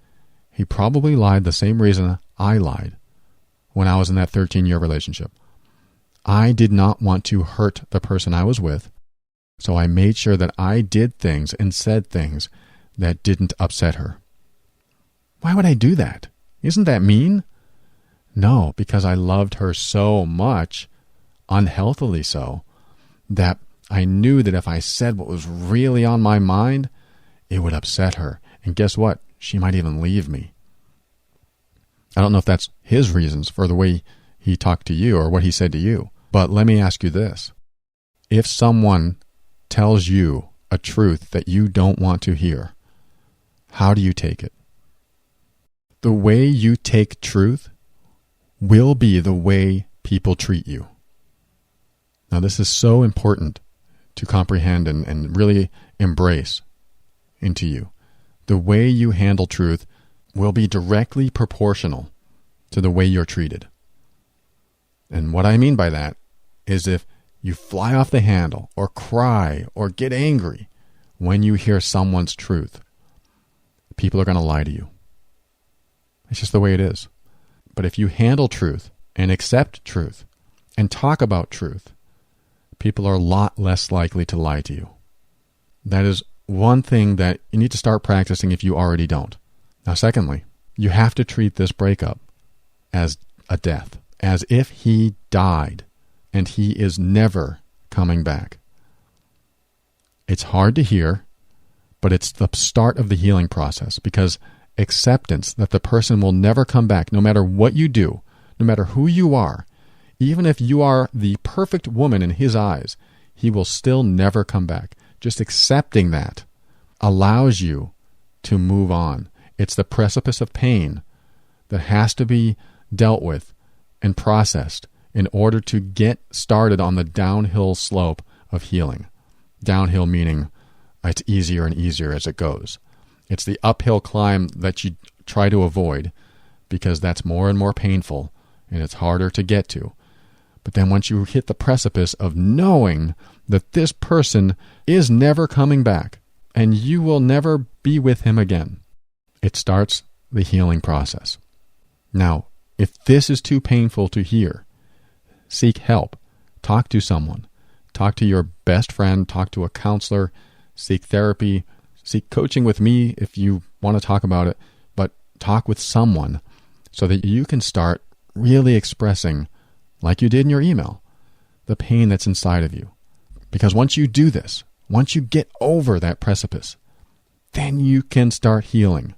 He probably lied the same reason I lied when I was in that 13-year relationship. I did not want to hurt the person I was with, so I made sure that I did things and said things that didn't upset her. Why would I do that? Isn't that mean? No, because I loved her so much, unhealthily so, that I knew that if I said what was really on my mind, it would upset her. And guess what? She might even leave me. I don't know if that's his reasons for the way he talked to you or what he said to you. But let me ask you this. If someone tells you a truth that you don't want to hear, how do you take it? The way you take truth will be the way people treat you. Now, this is so important to comprehend and really embrace into you. The way you handle truth will be directly proportional to the way you're treated. And what I mean by that is if you fly off the handle or cry or get angry when you hear someone's truth, people are going to lie to you. It's just the way it is. But if you handle truth and accept truth and talk about truth, people are a lot less likely to lie to you. That is one thing that you need to start practicing if you already don't. Now, secondly, you have to treat this breakup as a death, as if he died and he is never coming back. It's hard to hear, but it's the start of the healing process, because acceptance that the person will never come back, no matter what you do, no matter who you are, even if you are the perfect woman in his eyes, he will still never come back. Just accepting that allows you to move on. It's the precipice of pain that has to be dealt with and processed in order to get started on the downhill slope of healing. Downhill meaning it's easier and easier as it goes. It's the uphill climb that you try to avoid because that's more and more painful and it's harder to get to. But then once you hit the precipice of knowing that this person is never coming back and you will never be with him again, it starts the healing process. Now, if this is too painful to hear, seek help. Talk to someone. Talk to your best friend. Talk to a counselor. Seek therapy. Seek coaching with me if you want to talk about it. But talk with someone so that you can start really expressing, like you did in your email, the pain that's inside of you. Because once you do this, once you get over that precipice, then you can start healing.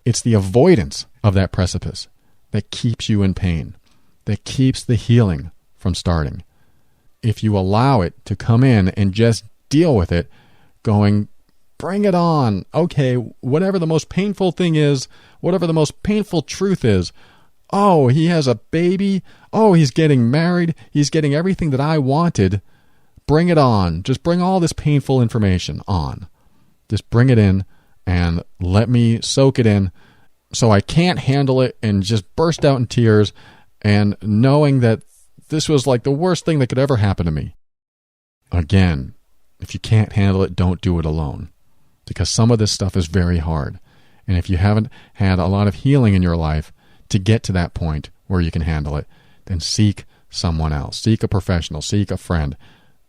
It's the avoidance of that precipice that keeps you in pain, that keeps the healing from starting. If you allow it to come in and just deal with it, going, bring it on. Okay, whatever the most painful thing is, whatever the most painful truth is, oh, he has a baby. Oh, he's getting married. He's getting everything that I wanted. Bring it on. Just bring all this painful information on. Just bring it in and let me soak it in so I can't handle it and just burst out in tears and knowing that this was like the worst thing that could ever happen to me. Again, if you can't handle it, don't do it alone because some of this stuff is very hard. And if you haven't had a lot of healing in your life to get to that point where you can handle it, then seek someone else. Seek a professional. Seek a friend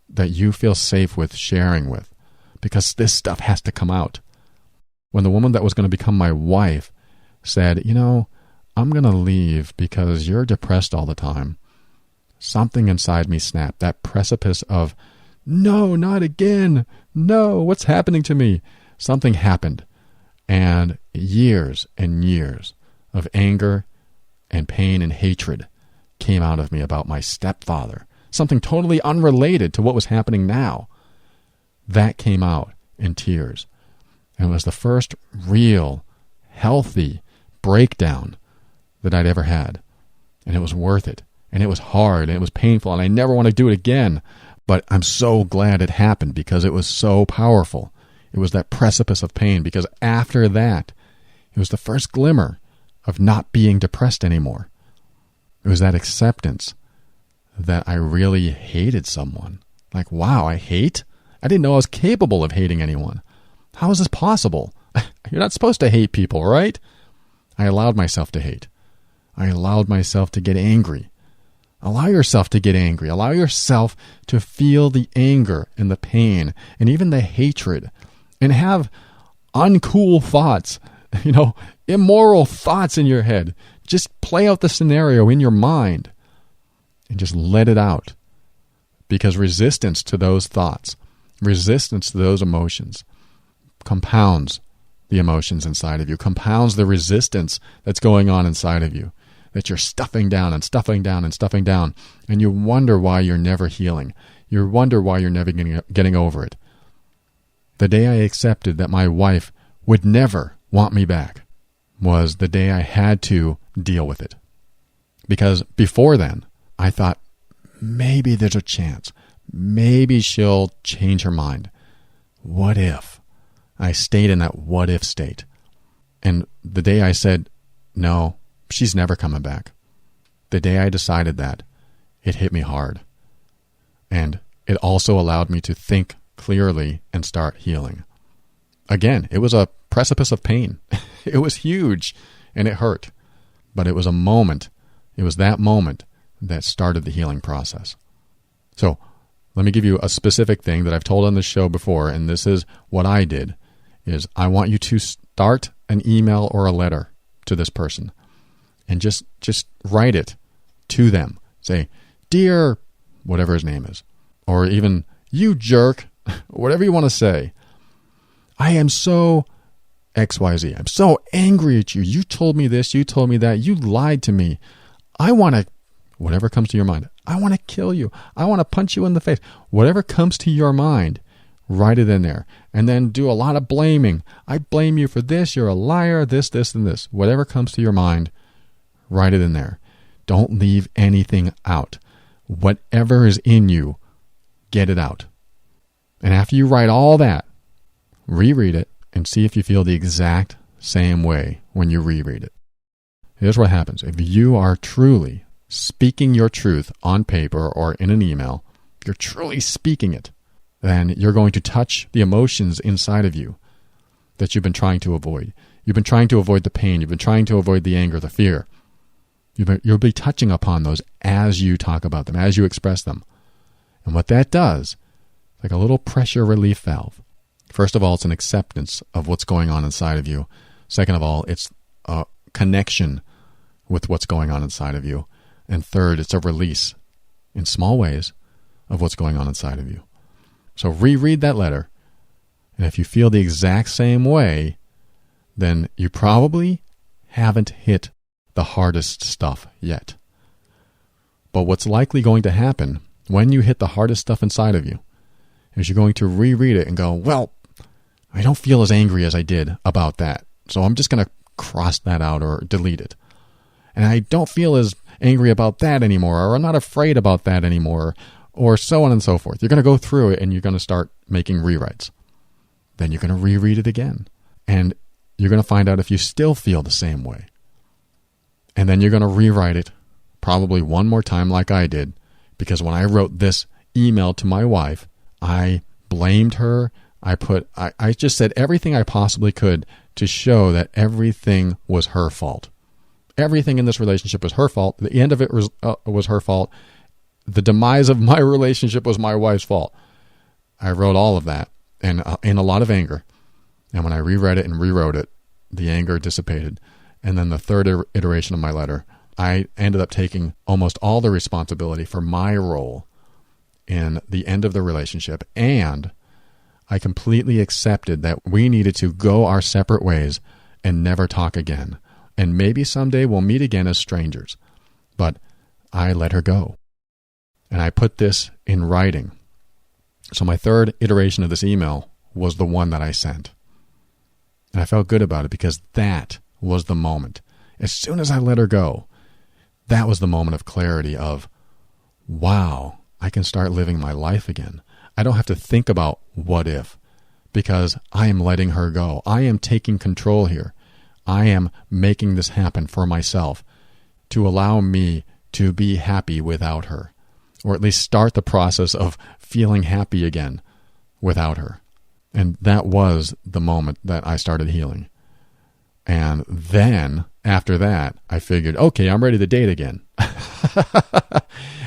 that you feel safe with sharing with because this stuff has to come out. When the woman that was going to become my wife said, I'm going to leave because you're depressed all the time, something inside me snapped. That precipice of, no, not again. No, what's happening to me? Something happened. And years of anger and pain and hatred came out of me about my stepfather. Something totally unrelated to what was happening now. That came out in tears. And it was the first real, healthy breakdown that I'd ever had. And it was worth it. And it was hard. And it was painful. And I never want to do it again. But I'm so glad it happened because it was so powerful. It was that precipice of pain because after that, it was the first glimmer of not being depressed anymore. It was that acceptance that I really hated someone. Like, wow, I hate? I didn't know I was capable of hating anyone. How is this possible? You're not supposed to hate people, right? I allowed myself to hate. I allowed myself to get angry. Allow yourself to get angry. Allow yourself to feel the anger and the pain and even the hatred and have uncool thoughts, immoral thoughts in your head. Just play out the scenario in your mind and just let it out. Because resistance to those thoughts, resistance to those emotions compounds the emotions inside of you, compounds the resistance that's going on inside of you, that you're stuffing down and stuffing down and stuffing down, and you wonder why you're never healing. You wonder why you're never getting over it. The day I accepted that my wife would never want me back was the day I had to deal with it. Because before then, I thought, maybe there's a chance. Maybe she'll change her mind. What if? I stayed in that what if state. And the day I said, no, she's never coming back. The day I decided that, it hit me hard. And it also allowed me to think clearly and start healing. Again, it was a precipice of pain. It was huge and it hurt. But it was a moment. It was that moment that started the healing process. So let me give you a specific thing that I've told on this show before, and this is what I did, is I want you to start an email or a letter to this person and just write it to them. Say, dear, whatever his name is, or even, you jerk, whatever you want to say. I am so XYZ. I'm so angry at you. You told me this. You told me that. You lied to me. I want to, whatever comes to your mind, I want to kill you. I want to punch you in the face. Whatever comes to your mind, write it in there. And then do a lot of blaming. I blame you for this. You're a liar. This, and this. Whatever comes to your mind, write it in there. Don't leave anything out. Whatever is in you, get it out. And after you write all that, reread it and see if you feel the exact same way when you reread it. Here's what happens. If you are truly speaking your truth on paper or in an email, if you're truly speaking it, then you're going to touch the emotions inside of you that you've been trying to avoid. You've been trying to avoid the pain. You've been trying to avoid the anger, the fear. You'll be touching upon those as you talk about them, as you express them. And what that does, like a little pressure relief valve. First of all, it's an acceptance of what's going on inside of you. Second of all, it's a connection with what's going on inside of you. And third, it's a release in small ways of what's going on inside of you. So reread that letter. And if you feel the exact same way, then you probably haven't hit the hardest stuff yet. But what's likely going to happen when you hit the hardest stuff inside of you is you're going to reread it and go, well, I don't feel as angry as I did about that. So I'm just going to cross that out or delete it. And I don't feel as angry about that anymore, or I'm not afraid about that anymore, or so on and so forth. You're going to go through it and you're going to start making rewrites. Then you're going to reread it again. And you're going to find out if you still feel the same way. And then you're going to rewrite it probably one more time like I did, because when I wrote this email to my wife, I blamed her. I just said everything I possibly could to show that everything was her fault. Everything in this relationship was her fault. The end of it was her fault. The demise of my relationship was my wife's fault. I wrote all of that and in a lot of anger. And when I reread it and rewrote it, the anger dissipated. And then the third iteration of my letter, I ended up taking almost all the responsibility for my role in the end of the relationship. And I completely accepted that we needed to go our separate ways and never talk again. And maybe someday we'll meet again as strangers. But I let her go. And I put this in writing. So my third iteration of this email was the one that I sent. And I felt good about it because that was the moment. As soon as I let her go, that was the moment of clarity of, wow, I can start living my life again. I don't have to think about what if, because I am letting her go. I am taking control here. I am making this happen for myself to allow me to be happy without her, or at least start the process of feeling happy again without her. And that was the moment that I started healing. And then after that, I figured, okay, I'm ready to date again.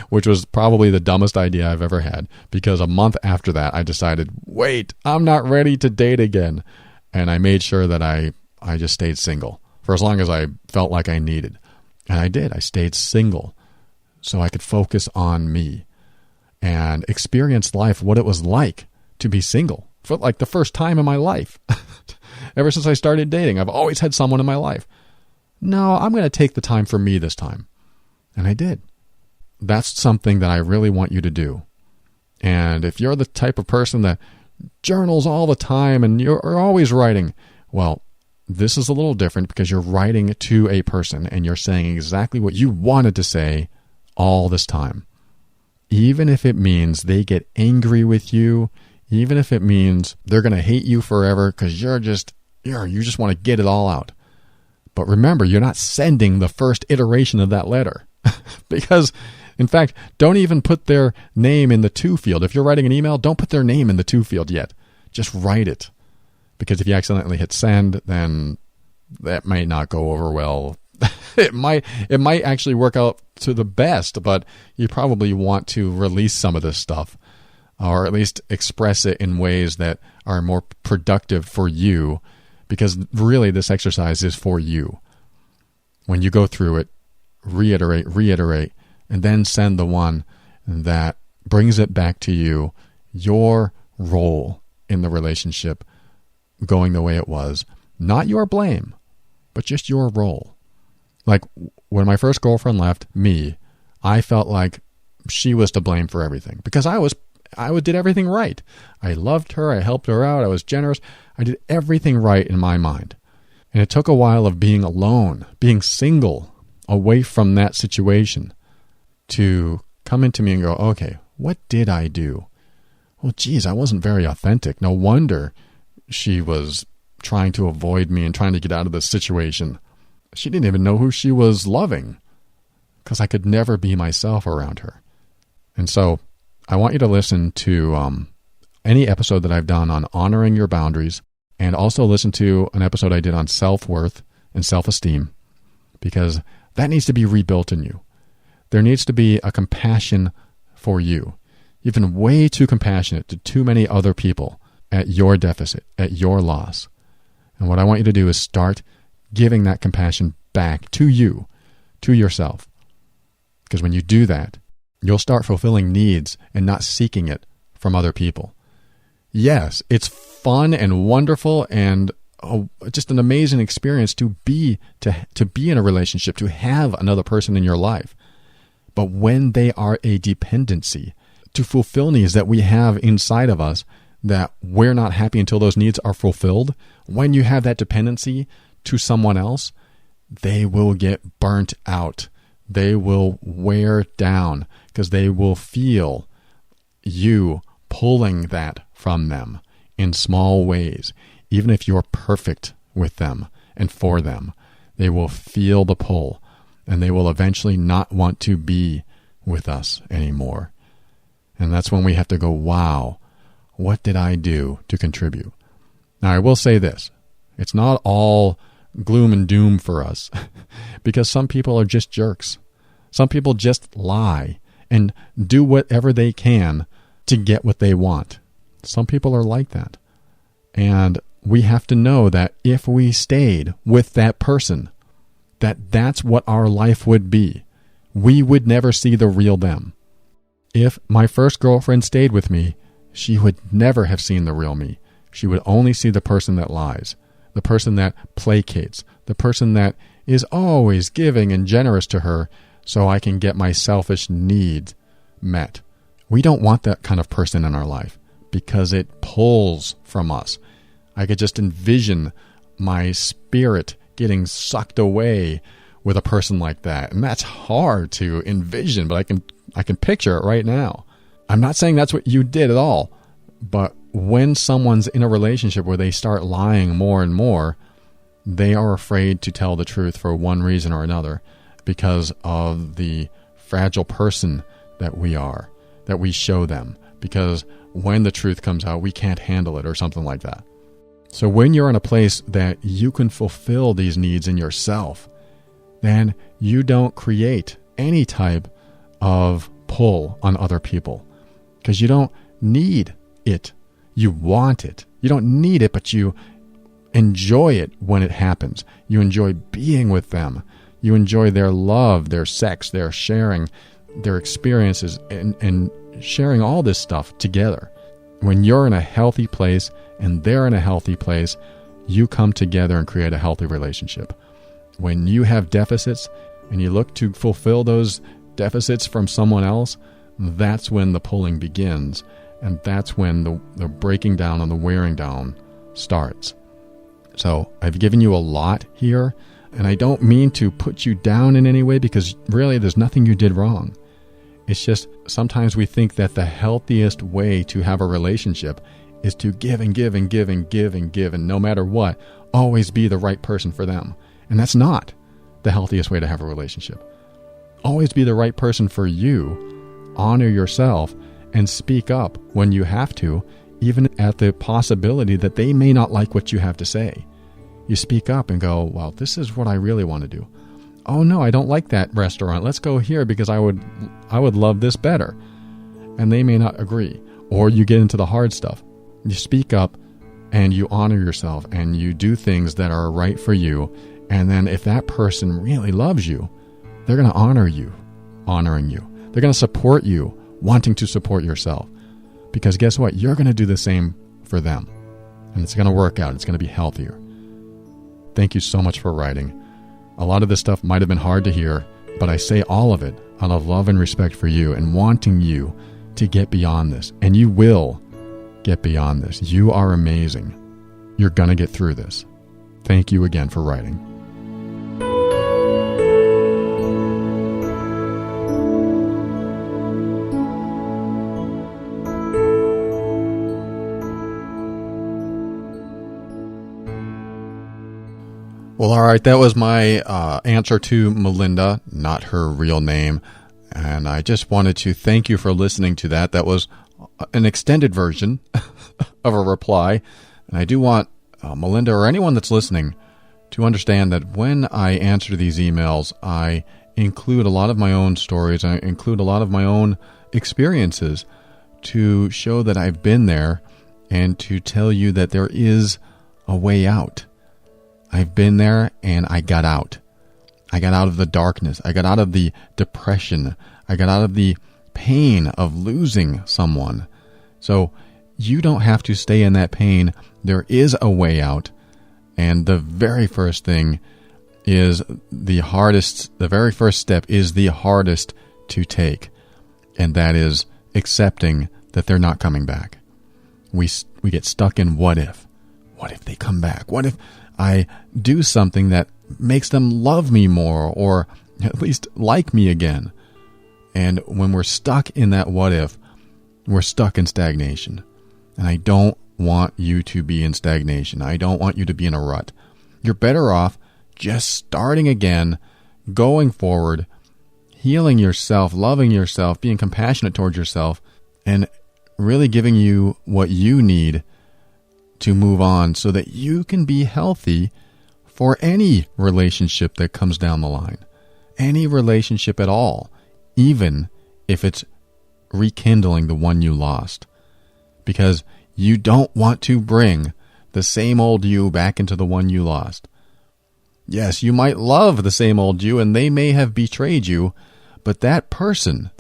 Which was probably the dumbest idea I've ever had, because a month after that, I decided, wait, I'm not ready to date again. And I made sure that I just stayed single for as long as I felt like I needed. And I did. I stayed single so I could focus on me and experience life, what it was like to be single for like the first time in my life. Ever since I started dating, I've always had someone in my life. No, I'm going to take the time for me this time. And I did. That's something that I really want you to do. And if you're the type of person that journals all the time and you're always writing, well, this is a little different because you're writing to a person and you're saying exactly what you wanted to say all this time. Even if it means they get angry with you, even if it means they're going to hate you forever because you just want to get it all out. But remember, you're not sending the first iteration of that letter. Because, in fact, don't even put their name in the to field. If you're writing an email, don't put their name in the to field yet. Just write it. Because if you accidentally hit send, then that might not go over well. It might actually work out to the best, but you probably want to release some of this stuff, or at least express it in ways that are more productive for you, because really this exercise is for you. When you go through it, reiterate, and then send the one that brings it back to you, your role in the relationship going the way it was. Not your blame, but just your role. Like when my first girlfriend left me, I felt like she was to blame for everything because I did everything right. I loved her. I helped her out. I was generous. I did everything right in my mind. And it took a while of being alone, being single, away from that situation to come into me and go, okay, what did I do? Well, geez, I wasn't very authentic. No wonder she was trying to avoid me and trying to get out of this situation. She didn't even know who she was loving because I could never be myself around her. And so I want you to listen to any episode that I've done on honoring your boundaries, and also listen to an episode I did on self-worth and self-esteem, because that needs to be rebuilt in you. There needs to be a compassion for you. You've been way too compassionate to too many other people at your deficit, at your loss. And what I want you to do is start giving that compassion back to you, to yourself. Because when you do that, you'll start fulfilling needs and not seeking it from other people. Yes, it's fun and wonderful and just an amazing experience to be in a relationship, to have another person in your life. But when they are a dependency to fulfill needs that we have inside of us, that we're not happy until those needs are fulfilled, when you have that dependency to someone else, they will get burnt out. They will wear down because they will feel you pulling that from them in small ways. Even if you're perfect with them and for them, they will feel the pull, and they will eventually not want to be with us anymore. And that's when we have to go, wow, what did I do to contribute? Now, I will say this. It's not all gloom and doom for us because some people are just jerks. Some people just lie and do whatever they can to get what they want. Some people are like that. And we have to know that if we stayed with that person, that's what our life would be. We would never see the real them. If my first girlfriend stayed with me, she would never have seen the real me. She would only see the person that lies, the person that placates, the person that is always giving and generous to her so I can get my selfish needs met. We don't want that kind of person in our life because it pulls from us. I could just envision my spirit getting sucked away with a person like that. And that's hard to envision, but I can picture it right now. I'm not saying that's what you did at all, but when someone's in a relationship where they start lying more and more, they are afraid to tell the truth for one reason or another because of the fragile person that we are, that we show them, because when the truth comes out, we can't handle it or something like that. So when you're in a place that you can fulfill these needs in yourself, then you don't create any type of pull on other people because you don't need it. You want it. You don't need it, but you enjoy it when it happens. You enjoy being with them. You enjoy their love, their sex, their sharing, their experiences, and sharing all this stuff together. When you're in a healthy place and they're in a healthy place, you come together and create a healthy relationship. When you have deficits and you look to fulfill those deficits from someone else, that's when the pulling begins. And that's when the breaking down and the wearing down starts. So I've given you a lot here, and I don't mean to put you down in any way because really there's nothing you did wrong. It's just sometimes we think that the healthiest way to have a relationship is to give and give and give and give and give, and no matter what, always be the right person for them. And that's not the healthiest way to have a relationship. Always be the right person for you. Honor yourself and speak up when you have to, even at the possibility that they may not like what you have to say. You speak up and go, well, this is what I really want to do. Oh no, I don't like that restaurant. Let's go here because I would love this better. And they may not agree. Or you get into the hard stuff. You speak up and you honor yourself and you do things that are right for you. And then if that person really loves you, they're going to honor you, honoring you. They're going to support you, wanting to support yourself. Because guess what? You're going to do the same for them. And it's going to work out. It's going to be healthier. Thank you so much for writing. A lot of this stuff might have been hard to hear, but I say all of it out of love and respect for you and wanting you to get beyond this. And you will get beyond this. You are amazing. You're going to get through this. Thank you again for writing. Well, all right, that was my answer to Melinda, not her real name. And I just wanted to thank you for listening to that. That was an extended version of a reply. And I do want Melinda or anyone that's listening to understand that when I answer these emails, I include a lot of my own stories. I include a lot of my own experiences to show that I've been there and to tell you that there is a way out. I've been there and I got out. I got out of the darkness. I got out of the depression. I got out of the pain of losing someone. So you don't have to stay in that pain. There is a way out. And the very first thing is the hardest. The very first step is the hardest to take. And that is accepting that they're not coming back. We get stuck in what if. What if they come back? What if I do something that makes them love me more or at least like me again? And when we're stuck in that what if, we're stuck in stagnation. And I don't want you to be in stagnation. I don't want you to be in a rut. You're better off just starting again, going forward, healing yourself, loving yourself, being compassionate towards yourself, and really giving you what you need to move on so that you can be healthy for any relationship that comes down the line. Any relationship at all, even if it's rekindling the one you lost. Because you don't want to bring the same old you back into the one you lost. Yes, you might love the same old you and they may have betrayed you, but that person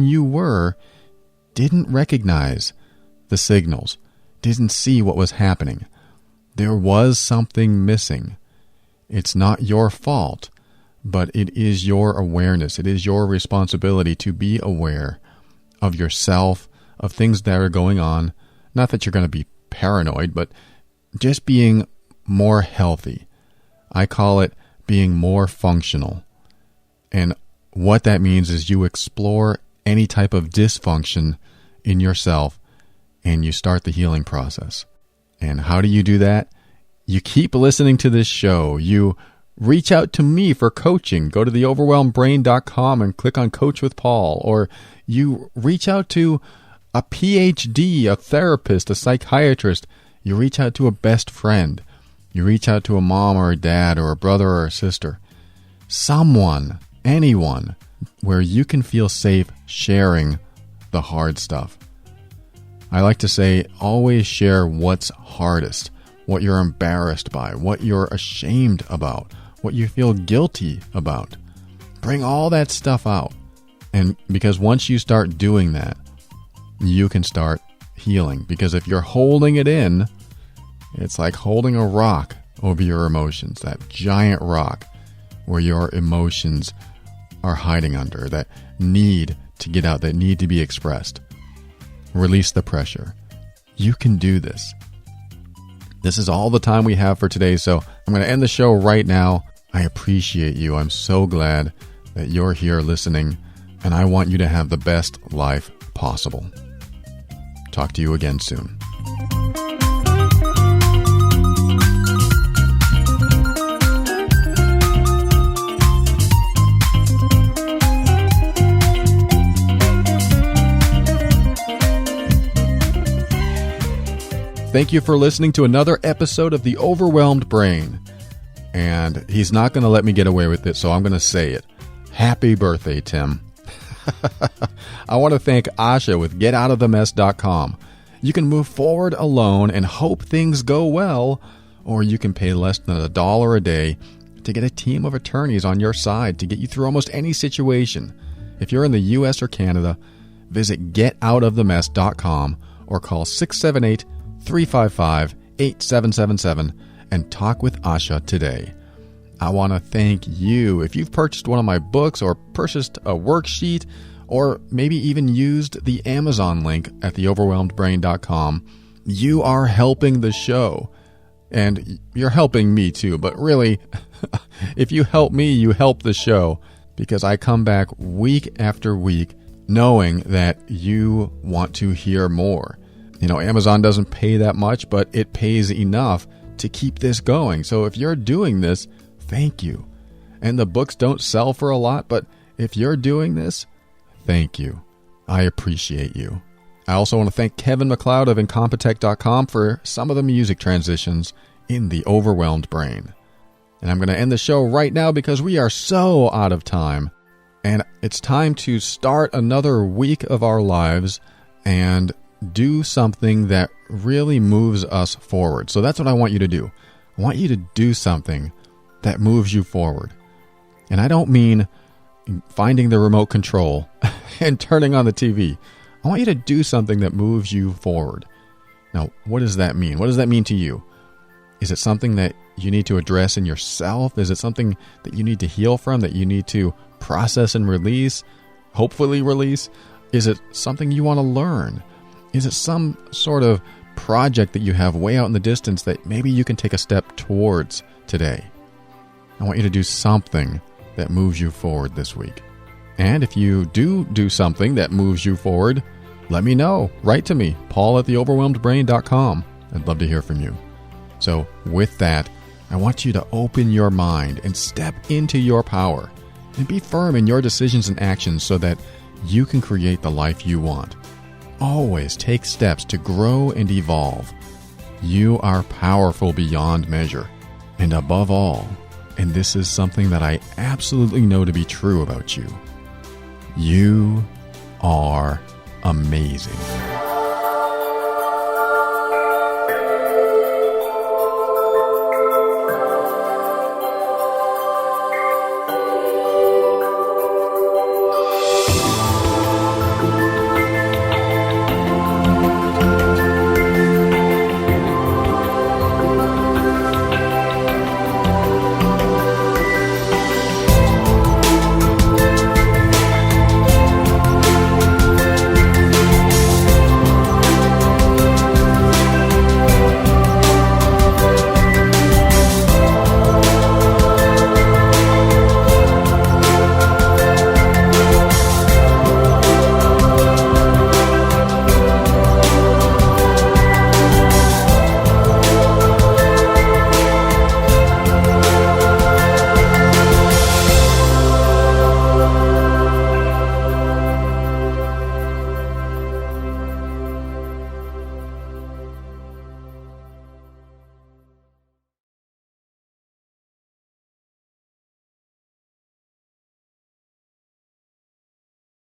you were, didn't recognize the signals, didn't see what was happening. There was something missing. It's not your fault, but it is your awareness. It is your responsibility to be aware of yourself, of things that are going on. Not that you're going to be paranoid, but just being more healthy. I call it being more functional. And what that means is you explore any type of dysfunction in yourself and you start the healing process. And how do you do that? You keep listening to this show. You reach out to me for coaching. Go to theoverwhelmedbrain.com and click on Coach with Paul. Or you reach out to a PhD, a therapist, a psychiatrist. You reach out to a best friend. You reach out to a mom or a dad or a brother or a sister. Someone, anyone, where you can feel safe sharing the hard stuff. I like to say, always share what's hardest, what you're embarrassed by, what you're ashamed about, what you feel guilty about. Bring all that stuff out. And because once you start doing that, you can start healing. Because if you're holding it in, it's like holding a rock over your emotions, that giant rock where your emotions are hiding under, that need to get out, that need to be expressed. Release the pressure. You can do this. This is all the time we have for today, so I'm going to end the show right now. I appreciate you. I'm so glad that you're here listening, and I want you to have the best life possible. Talk to you again soon. Thank you for listening to another episode of The Overwhelmed Brain. And he's not going to let me get away with it, so I'm going to say it. Happy birthday, Tim. I want to thank Asha with GetOutOfTheMess.com. You can move forward alone and hope things go well, or you can pay less than $1 a day to get a team of attorneys on your side to get you through almost any situation. If you're in the U.S. or Canada, visit GetOutOfTheMess.com or call 678-355-8777 and talk with Asha today. I want to thank you. If you've purchased one of my books or purchased a worksheet or maybe even used the Amazon link at theoverwhelmedbrain.com, you are helping the show. And you're helping me too. But really, if you help me, you help the show, because I come back week after week knowing that you want to hear more. You know, Amazon doesn't pay that much, but it pays enough to keep this going. So if you're doing this, thank you. And the books don't sell for a lot, but if you're doing this, thank you. I appreciate you. I also want to thank Kevin MacLeod of Incompetech.com for some of the music transitions in The Overwhelmed Brain. And I'm going to end the show right now because we are so out of time. And it's time to start another week of our lives and do something that really moves us forward. So that's what I want you to do. I want you to do something that moves you forward. And I don't mean finding the remote control and turning on the TV. I want you to do something that moves you forward. Now, what does that mean? What does that mean to you? Is it something that you need to address in yourself? Is it something that you need to heal from, that you need to process and release, hopefully release? Is it something you want to learn? Is it some sort of project that you have way out in the distance that maybe you can take a step towards today? I want you to do something that moves you forward this week. And if you do something that moves you forward, let me know. Write to me, paul@theoverwhelmedbrain.com. I'd love to hear from you. So with that, I want you to open your mind and step into your power and be firm in your decisions and actions so that you can create the life you want. Always take steps to grow and evolve. You are powerful beyond measure. And above all, and this is something that I absolutely know to be true about you, you are amazing.